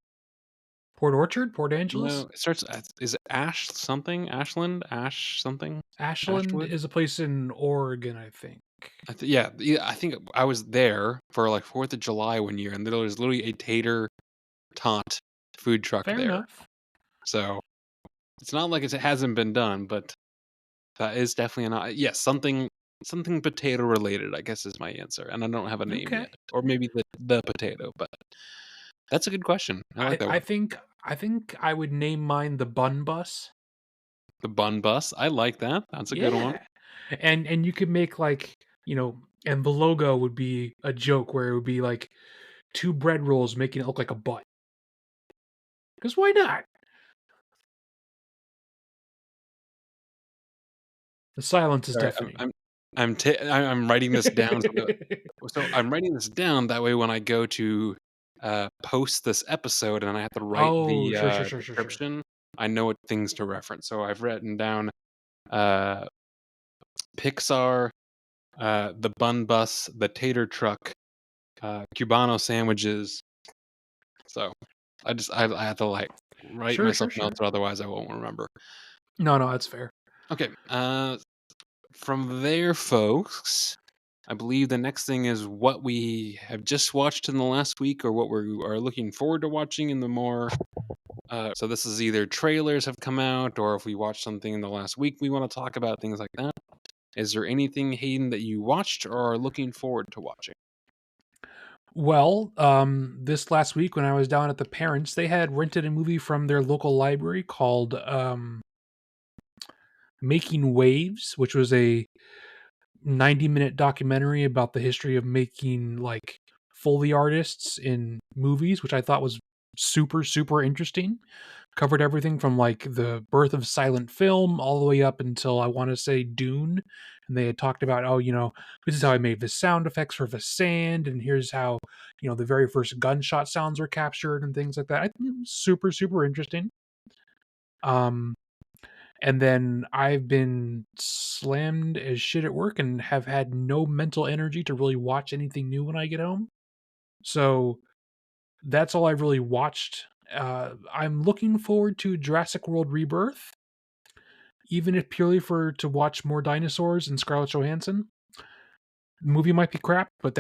Port Orchard, Port Angeles, No, it starts. Is it Ash something? Ashland? Ash something? Ashland Ashwood? is a place in Oregon, I think. Yeah, yeah. I think I was there for like 4th of July one year, and there was literally a tater tot food truck Fair there. enough. So it's not like it hasn't been done, but that is definitely an yes, something potato related, I guess is my answer, and I don't have a name Okay. yet, or maybe the potato, but that's a good question. I like I that I one. think I think I would name mine the Bun Bus. The bun bus, I like that. That's a good one. Yeah. And you could make and the logo would be a joke where it would be like two bread rolls making it look like a butt. Because why not? The silence is Sorry, deafening. I'm writing this down so I'm writing this down that way when I go to, post this episode and I have to write Oh, the, sure, sure, sure, sure, sure. description, I know what things to reference. So I've written down, uh, Pixar, the Bun Bus, the Tater Truck, Cubano sandwiches. So I have to, like, write Sure, myself sure, sure. notes or otherwise I won't remember. No, no, that's fair. Okay, from there, folks, I believe the next thing is what we have just watched in the last week or what we are looking forward to watching in the more. So this is either trailers have come out or if we watched something in the last week we want to talk about, things like that. Is there anything, Hayden, that you watched or are looking forward to watching? Well, this last week when I was down at the parents, they had rented a movie from their local library called Making Waves, which was a 90-minute documentary about the history of making like Foley artists in movies, which I thought was super, super interesting. Covered everything from like the birth of silent film all the way up until I want to say Dune. And they had talked about, oh, this is how I made the sound effects for the sand, and here's how, the very first gunshot sounds were captured and things like that. I think it was super, super interesting. Um, and then I've been slammed as shit at work and have had no mental energy to really watch anything new when I get home. So that's all I've really watched. I'm looking forward to Jurassic World Rebirth, even if purely for to watch more dinosaurs and Scarlett Johansson. The movie might be crap, but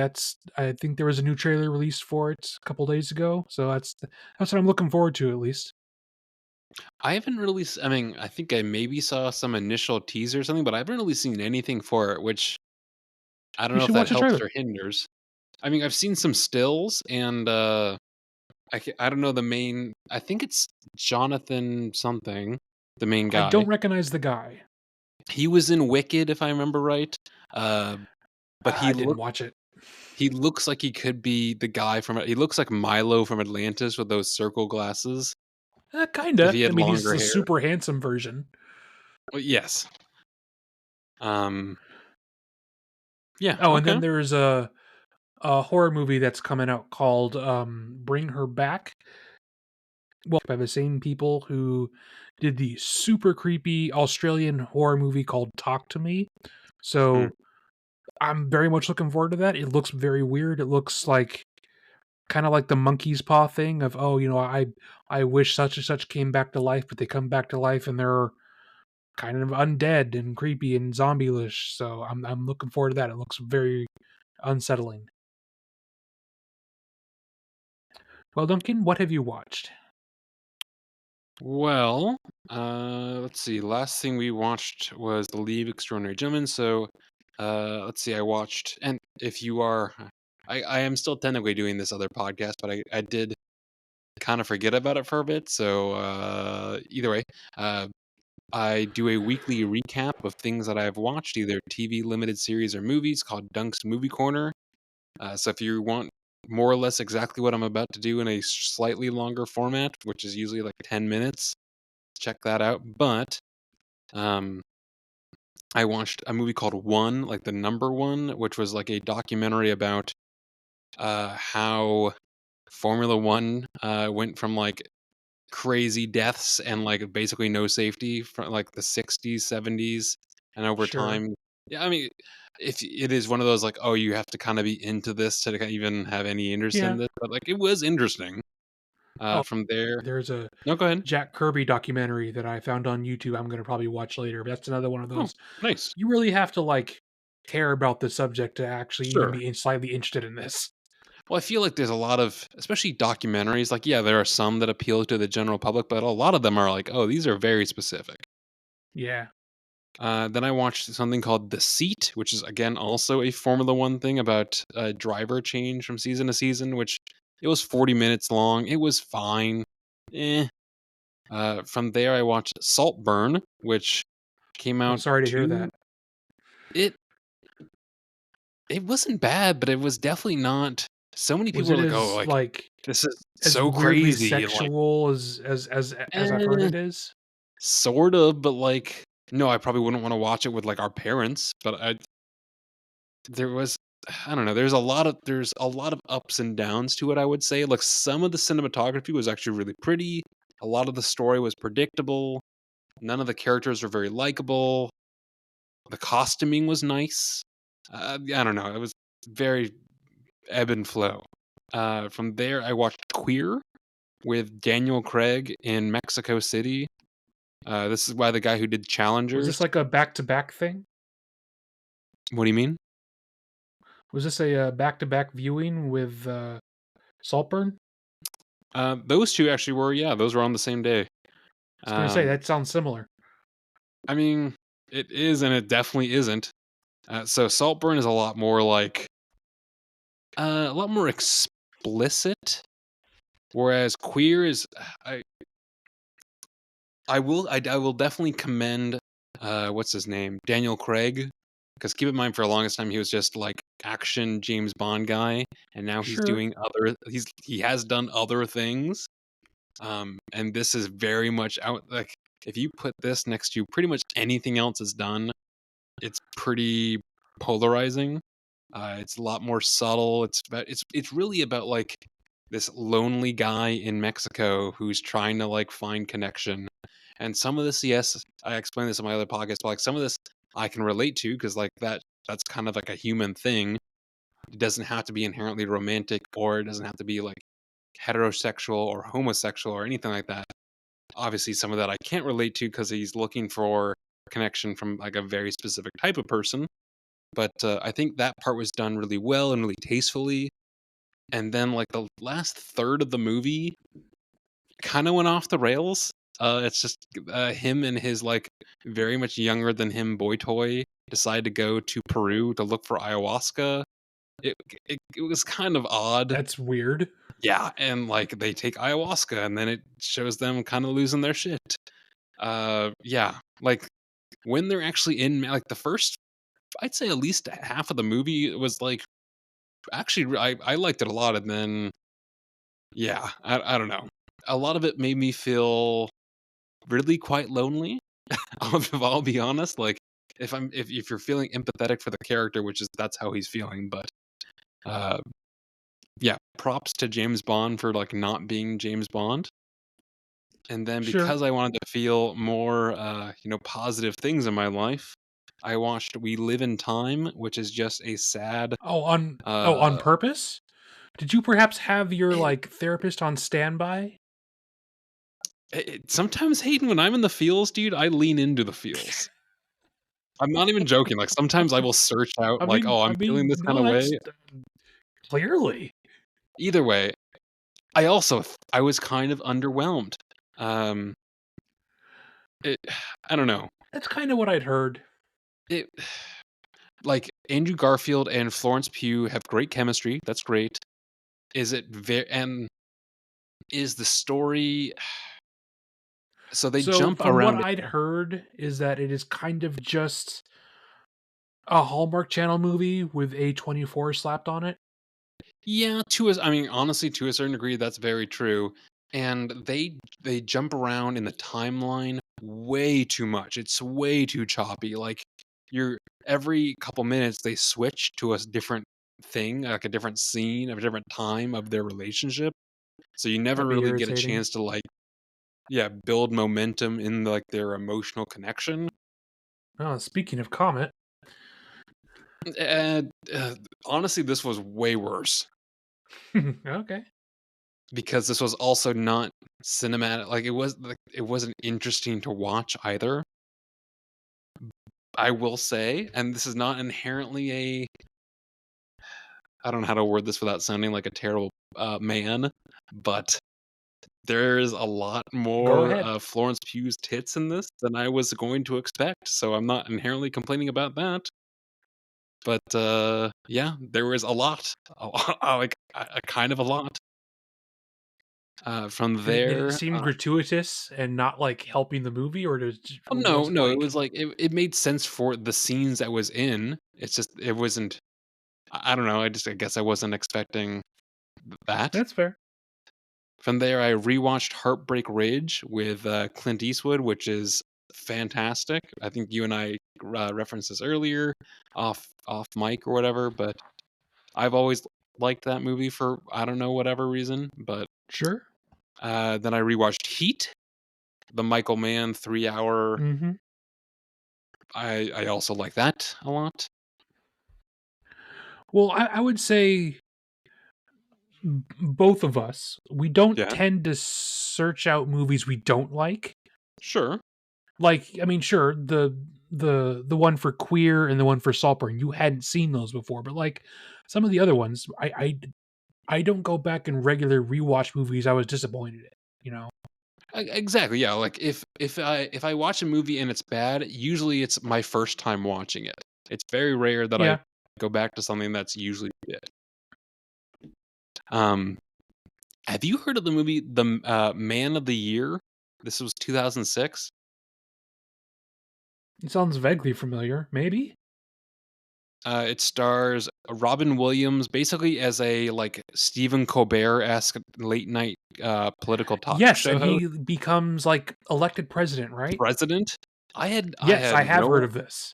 I think there was a new trailer released for it a couple days ago, so that's what I'm looking forward to at least. I haven't really. I mean, I think I maybe saw some initial teaser or something, but I haven't really seen anything for it, which I don't You know if should that watch the helps trailer. or hinders. I mean, I've seen some stills and I don't know the main. I think it's Jonathan something, the main I guy. don't recognize the guy. He was in Wicked, if I remember right. Uh, but I didn't watch it. he looks like he could be the guy from. He looks like Milo from Atlantis with those circle glasses. If Kinda. he I had mean, he's longer the hair. super handsome version. Well, yes. Um. Yeah. Oh, and Okay. then there's a horror movie that's coming out called Bring Her Back. Well, by the same people who did the super creepy Australian horror movie called Talk to Me. Hmm. So I'm very much looking forward to that. It looks very weird. It looks like kind of like the monkey's paw thing of, oh, I wish such and such came back to life, but they come back to life and they're kind of undead and creepy and zombie-ish. So I'm looking forward to that. It looks very unsettling. Well, Duncan, what have you watched? Well, let's see. Last thing we watched was The League of Extraordinary Gentlemen. So, let's see. I watched, and if you are, I am still technically doing this other podcast, but I did kind of forget about it for a bit. So, either way, uh, I do a weekly recap of things that I've watched, either TV, limited series, or movies called Dunk's Movie Corner. So if you want more or less exactly what I'm about to do in a slightly longer format, which is usually like 10 minutes, check that out. But um, I watched a movie called One, like the number one, which was like a documentary about how Formula One went from like crazy deaths and like basically no safety from like the 60s, 70s, and over Sure. time. Yeah, I mean, if it is one of those like, oh, you have to kind of be into this to even have any interest in Yeah. this, but like it was interesting. Oh, From there, there's a no, go ahead. Jack Kirby documentary that I found on YouTube I'm going to probably watch later. But that's another one of Oh, those nice. you really have to like care about the subject to actually even Sure. be slightly interested in this. Well, I feel like there's a lot of, especially documentaries. Like, yeah, there are some that appeal to the general public, but a lot of them are like, oh, these are very specific. Yeah. Then I watched something called The Seat, which is again also a Formula One thing about driver change from season to season. Which it was 40 minutes long. It was fine. Eh. From there, I watched Saltburn, which came I'm out sorry to hear two. that. It it wasn't bad, but it was definitely not. So many Was people it were like, "Oh, as like like this is as so weirdly crazy." Like, sexual as I've heard eh, it is? sort of, but like, no, I probably wouldn't want to watch it with like our parents. But there was I don't know, there's a lot of ups and downs to it, I would say. Like some of the cinematography was actually really pretty. A lot of the story was predictable. None of the characters were very likable. The costuming was nice. I don't know. It was very ebb and flow. From there, I watched Queer with Daniel Craig in Mexico City. This is by the guy who did Was Challengers. this like a back-to-back thing? What do you mean? Was this a back-to-back viewing with Saltburn? Those two actually were, yeah, those were on the same day. I was gonna say Um, that sounds similar. I mean, it is and it definitely isn't. So Saltburn is a lot more like a lot more explicit, whereas Queer is I I will definitely commend what's his name? Daniel Craig. Because keep in mind for the longest time he was just like action James Bond guy, and now he's Sure. doing he has done other things. And this is very much out like if you put this next to pretty much anything else is done, it's pretty polarizing. It's a lot more subtle. It's really about like this lonely guy in Mexico who's trying to like find connection. And some of this, yes, I explained this in my other podcast, but like some of this I can relate to because like that's kind of like a human thing. It doesn't have to be inherently romantic or it doesn't have to be like heterosexual or homosexual or anything like that. Obviously, some of that I can't relate to because he's looking for connection from like a very specific type of person. But I think that part was done really well and really tastefully. And then like the last third of the movie kind of went off the rails. It's just him and his like very much younger than him boy toy decide to go to Peru to look for ayahuasca. It it was kind of odd. That's weird. Yeah, and like they take ayahuasca and then it shows them kind of losing their shit. Yeah, like when they're actually in like the first I'd say at least half of the movie was like actually I liked it a lot and then yeah, I don't know. A lot of it made me feel really quite lonely. I'll be honest, like if you're feeling empathetic for the character, which is that's how he's feeling, but uh yeah, props to James Bond for like not being James Bond. And then Sure. because I wanted to feel more positive things in my life, I watched We Live in Time, which is just a sad On uh purpose? Did you perhaps have your it, like therapist on standby? sometimes Hayden when I'm in the feels, dude, I lean into the feels. I'm not even joking. Like sometimes I will search out like, oh, I'm feeling this kind No, of way. that's clearly. Either way, I was kind of underwhelmed. Um, it, I don't know. That's kind of what I'd heard. It like Andrew Garfield and Florence Pugh have great chemistry. That's great. Is it very and is the story so they So, jump from what around. I'd heard is that it is kind of just a Hallmark Channel movie with A24 slapped on it. Yeah, I mean, honestly, to a certain degree, that's very true. And they jump around in the timeline way too much. It's way too choppy. Like you're every couple minutes they switch to a different thing, like a different scene, of a different time of their relationship. So you never That'd be really get a irritating. chance to like, yeah, build momentum in like their emotional connection. Oh, speaking of Comet, And honestly, this was way worse. okay. Because this was also not cinematic like, it wasn't interesting to watch either. I will say, and this is not inherently a I don't know how to word this without sounding like a terrible, man, but there's a lot Go more, ahead. Florence Pugh's tits in this than I was going to expect, so I'm not inherently complaining about that. But, yeah, there was a lot, like, a kind of a lot. From Did it there, seem gratuitous and not like helping the movie, or oh, was it no, it like was like it made sense for the scenes I was in. It's just it wasn't I don't know, I guess I wasn't expecting that. that's fair? From there, I rewatched Heartbreak Ridge with, Clint Eastwood, which is fantastic. I think you and I referenced this earlier off mic or whatever, but I've always liked that movie for I don't know whatever reason. But Sure. then I rewatched Heat, the Michael Mann 3 hour. Mm-hmm. I also like that a lot. Well, I would say both of us, we don't Yeah, tend to search out movies we don't like. sure. Like, I mean, sure, the one for Queer and the one for Saltburn, you hadn't seen those before, but like some of the other ones, I don't go back and regular rewatch movies I was disappointed in. You know? Exactly. Yeah. Like if I watch a movie and it's bad, usually it's my first time watching it. It's very rare that I Yeah. go back to something that's usually good. Um, have you heard of the movie The Man of the Year? This was 2006. It sounds vaguely familiar. Maybe. It stars Robin Williams basically as a like Stephen Colbert-esque late night political talk Yes, show and host he becomes like elected president, right? president. I Yes, had I have heard no of this.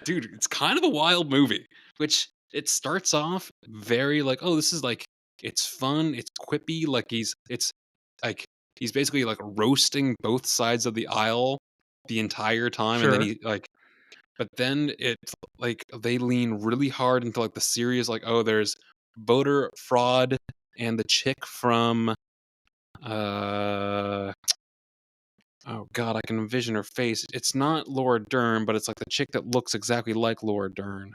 dude, it's kind of a wild movie, which it starts off very like, oh, this is like it's fun, it's quippy, like it's like he's basically like roasting both sides of the aisle the entire time, and then Sure. he like but then it's like they lean really hard into like the serious like, oh, there's voter fraud and the chick from uh oh god, I can envision her face. It's not Laura Dern, but it's like the chick that looks exactly like Laura Dern.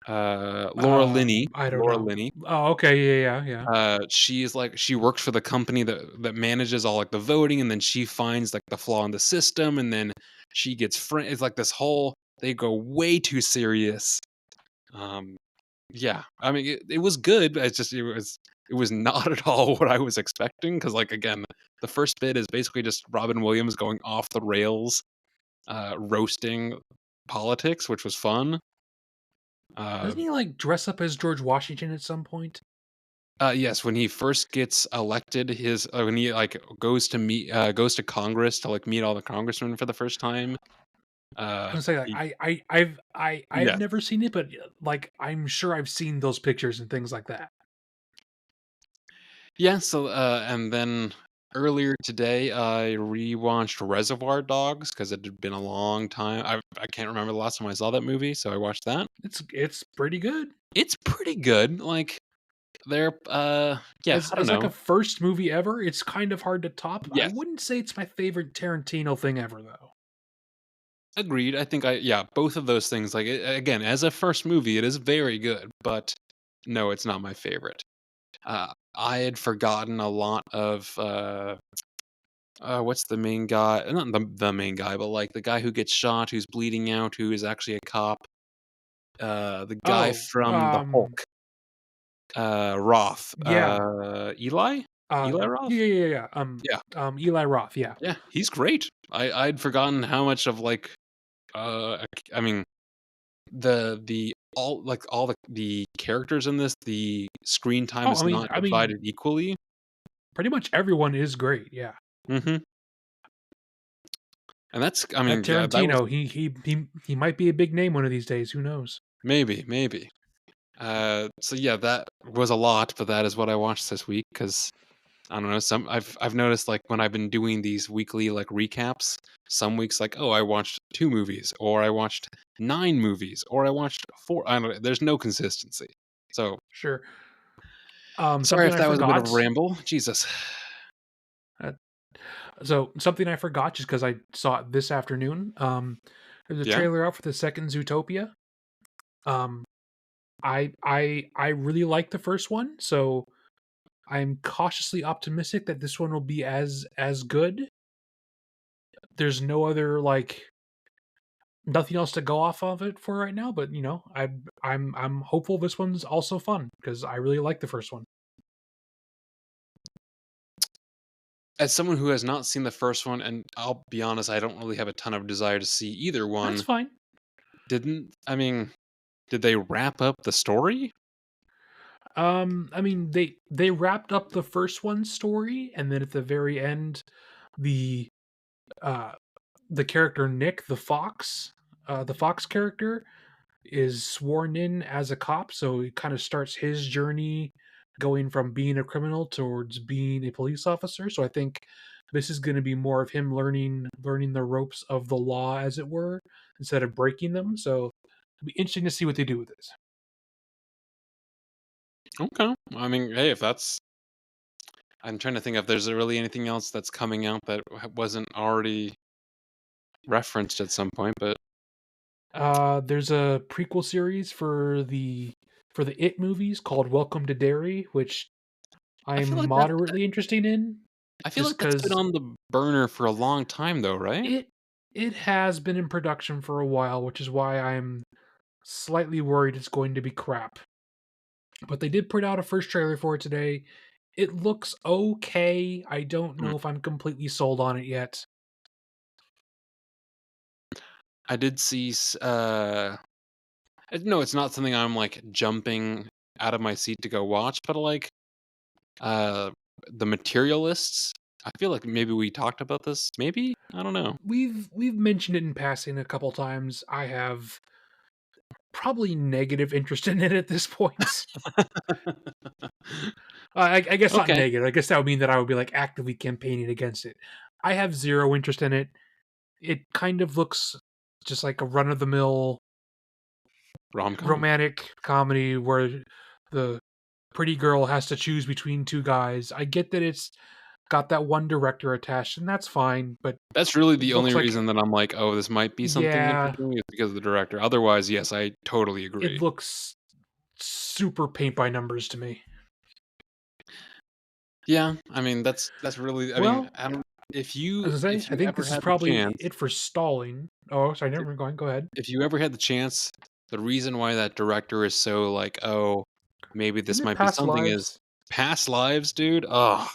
Laura Linney. I don't Laura know. Linney. Oh, okay. Yeah. She is like she works for the company that manages all like the voting, and then she finds like the flaw in the system, and then she gets friend. It's like this whole they go way too serious. Um, yeah, I mean it was good. But it was not at all what I was expecting because like again, the first bit is basically just Robin Williams going off the rails, roasting politics, which was fun. Uh, Doesn't he like dress up as George Washington at some point? yes, when he first gets elected, his when he like goes to Congress to like meet all the congressmen for the first time. I was gonna say like He, I've yes, never seen it, but like I'm sure I've seen those pictures and things like that. yeah. So and then earlier today, I rewatched Reservoir Dogs because it had been a long time. I can't remember the last time I saw that movie, so I watched that. It's pretty good. It's pretty good. Like they're yeah, I don't As like know. a first movie ever, it's kind of hard to top. I Yes, wouldn't say it's my favorite Tarantino thing ever though. agreed. I think yeah, both of those things. Like again, as a first movie, it is very good, but no, it's not my favorite. I had forgotten a lot of what's the main guy? Not the main guy, but like the guy who gets shot, who's bleeding out, who is actually a cop. The guy Oh, from the Hulk, Roth, yeah. Eli, Eli Roth. Yeah. Yeah, Eli Roth, yeah. yeah, he's great. I'd forgotten how much of like I mean the all the characters in this, the screen time Oh, is not I mean, divided equally. pretty much everyone is great, yeah. Hmm. And that's, I That mean, yeah, that was Tarantino, he might be a big name one of these days. Who knows? maybe. So yeah, that was a lot, but that is what I watched this week because I don't know. I've noticed like when I've been doing these weekly like recaps, some weeks like oh I watched 2 movies, or I watched 9 movies, or I watched 4. I don't know. There's no consistency. So Sure. sorry Something if I that was a bit of a forgot. ramble. Jesus. Uh, so something I forgot just because I saw it this afternoon. There's a Yeah. trailer out for the second Zootopia. Um, I really like the first one, so I'm cautiously optimistic that this one will be as good. There's no other like nothing else to go off of it for right now, but you know, I'm hopeful this one's also fun because I really like the first one. As someone who has not seen the first one, and I'll be honest, I don't really have a ton of desire to see either That's one. fine. I mean, did they wrap up the story? I mean they wrapped up the first one's story, and then at the very end, the uh the character Nick the fox character, is sworn in as a cop, so it kind of starts his journey going from being a criminal towards being a police officer. So I think this is going to be more of him learning the ropes of the law, as it were, instead of breaking them. So it'll be interesting to see what they do with this. Okay. I mean, hey, if that's I'm trying to think if there's really anything else that's coming out that wasn't already referenced at some point, but There's a prequel series for the It movies called Welcome to Derry, which I I'm feel like that moderately interested in, I feel just like that's been because on the burner for a long time though, right? it it has been in production for a while, which is why I'm slightly worried it's going to be crap. But they did put out a first trailer for it today. It looks okay. I don't Hmm. know if I'm completely sold on it yet. I did see no, it's not something I'm like jumping out of my seat to go watch, but like uh the Materialists, I feel like maybe we talked about this. Maybe? I don't know. We've mentioned it in passing a couple times. I have probably negative interest in it at this point. I guess not Okay. negative. I guess that would mean that I would be like actively campaigning against it. I have zero interest in it. It kind of looks just like a run of the mill Rom-com. romantic comedy where the pretty girl has to choose between two guys. I get that it's got that one director attached, and that's fine, but That's really it the only looks like, reason that I'm like, "Oh, this might be something yeah, interesting," is because of the director. Otherwise, yes, I totally it agree. looks super paint by numbers to me. Yeah, I mean, that's really I mean, Well, I don't as I say, if I you think ever this is had the probably chance it for stalling. Oh, sorry, if never mind. Go ahead. if you ever had the chance, the reason why that director is so like, "Oh, maybe this Isn't it might be Past something," is Lives? Past Lives, dude. Oh,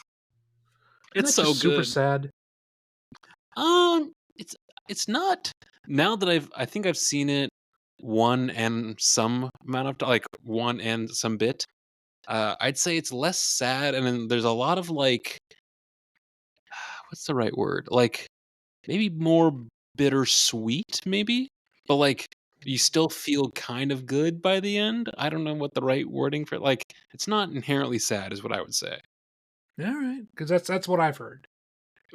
Isn't it's that so just super good. sad? It's not now that I think I've seen it one and some amount of like, one and some bit. I'd say it's less sad, and then there's a lot of like, what's the right word? Like maybe more bittersweet, maybe, but like you still feel kind of good by the end. I don't know what the right wording for like. It's not inherently sad, is what I would say. All right, because that's what I've heard.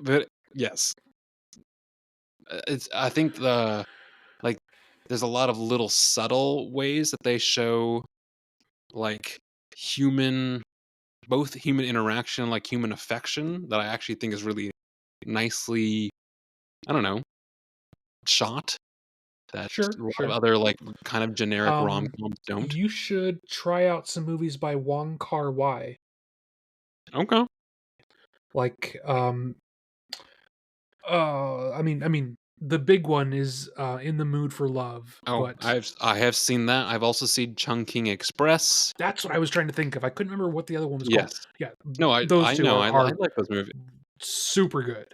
But yes, it's. I think the like there's a lot of little subtle ways that they show like human both human interaction, like human affection, that I actually think is really nicely, I don't know, shot that Sure, a lot of sure. other, like, kind of generic Um, rom-coms don't. you should try out some movies by Wong Kar-wai. Okay. Like, the big one is In the Mood for Love, Oh, but I have seen that. I've also seen Chungking Express. that's what I was trying to think of. I couldn't remember what the other one was called. Yes. Yeah, No, those I two know, I are like those movies. super good.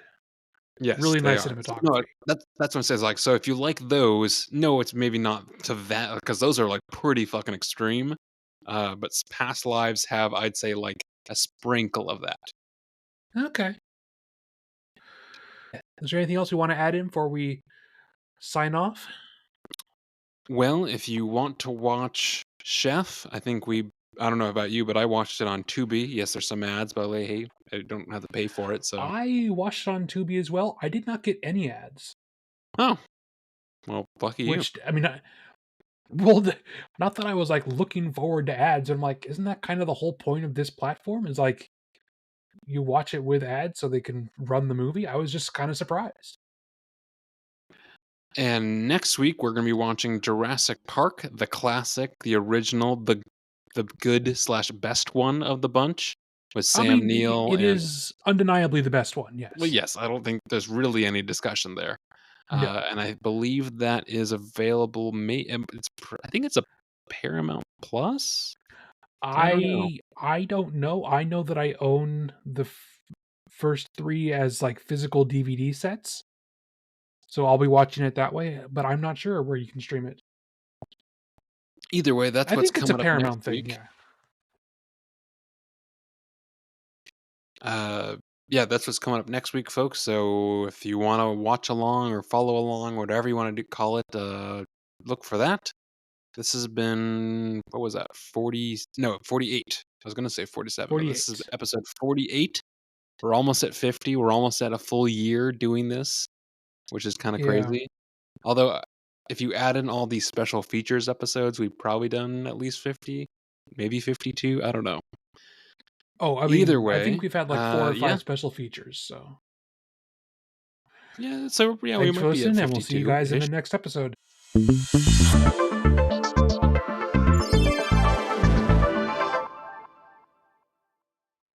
Yes, Really they nice are. No, cinematography. that's what I'm saying, like, so if you like those, no, it's maybe not to that because those are, like, pretty fucking extreme, but s Past Lives have, I'd say, like, a sprinkle of that. Okay. Is there anything else you want to add in before we sign off? Well, if you want to watch Chef, I don't know about you, but I watched it on Tubi. Yes, there's some ads, but, like, hey, I don't have to pay for it, so I watched it on Tubi as well. I did not get any ads, oh, well, lucky you. which I mean, well, not that I was like looking forward to ads. I'm like, isn't that kind of the whole point of this platform? Is like you watch it with ads so they can run the movie. I was just kind of surprised. And next week, we're gonna be watching Jurassic Park, the classic, the original, the good/best one of the bunch with I Sam mean, Neill it and is undeniably the best one. well, Yes. yes, I don't think there's really any discussion there. No. And I believe that is available I think it's a Paramount Plus? I don't know. I don't know. I know that I own the first three as like physical DVD sets, so I'll be watching it that way. But I'm not sure where you can stream it. Either way, that's I what's think it's a coming up next Paramount thing. week. Yeah. Uh, yeah, that's what's coming up next week, folks. So if you want to watch along or follow along, whatever you want to call it, look for that. This has been, what was that? 40, no, 48. I was going to say 47, but this is 48. episode 48. We're almost at 50. We're almost at a full year doing this, which is kind of Yeah. crazy. Although, if you add in all these special features episodes, we've probably done at least 50, maybe 52. I don't know. Oh, I Either mean, I think way, we've had like 4 or yeah. 5 special features, so Yeah, so yeah, we thanks for might be at listening, and we'll see you guys in 52-ish. the next episode.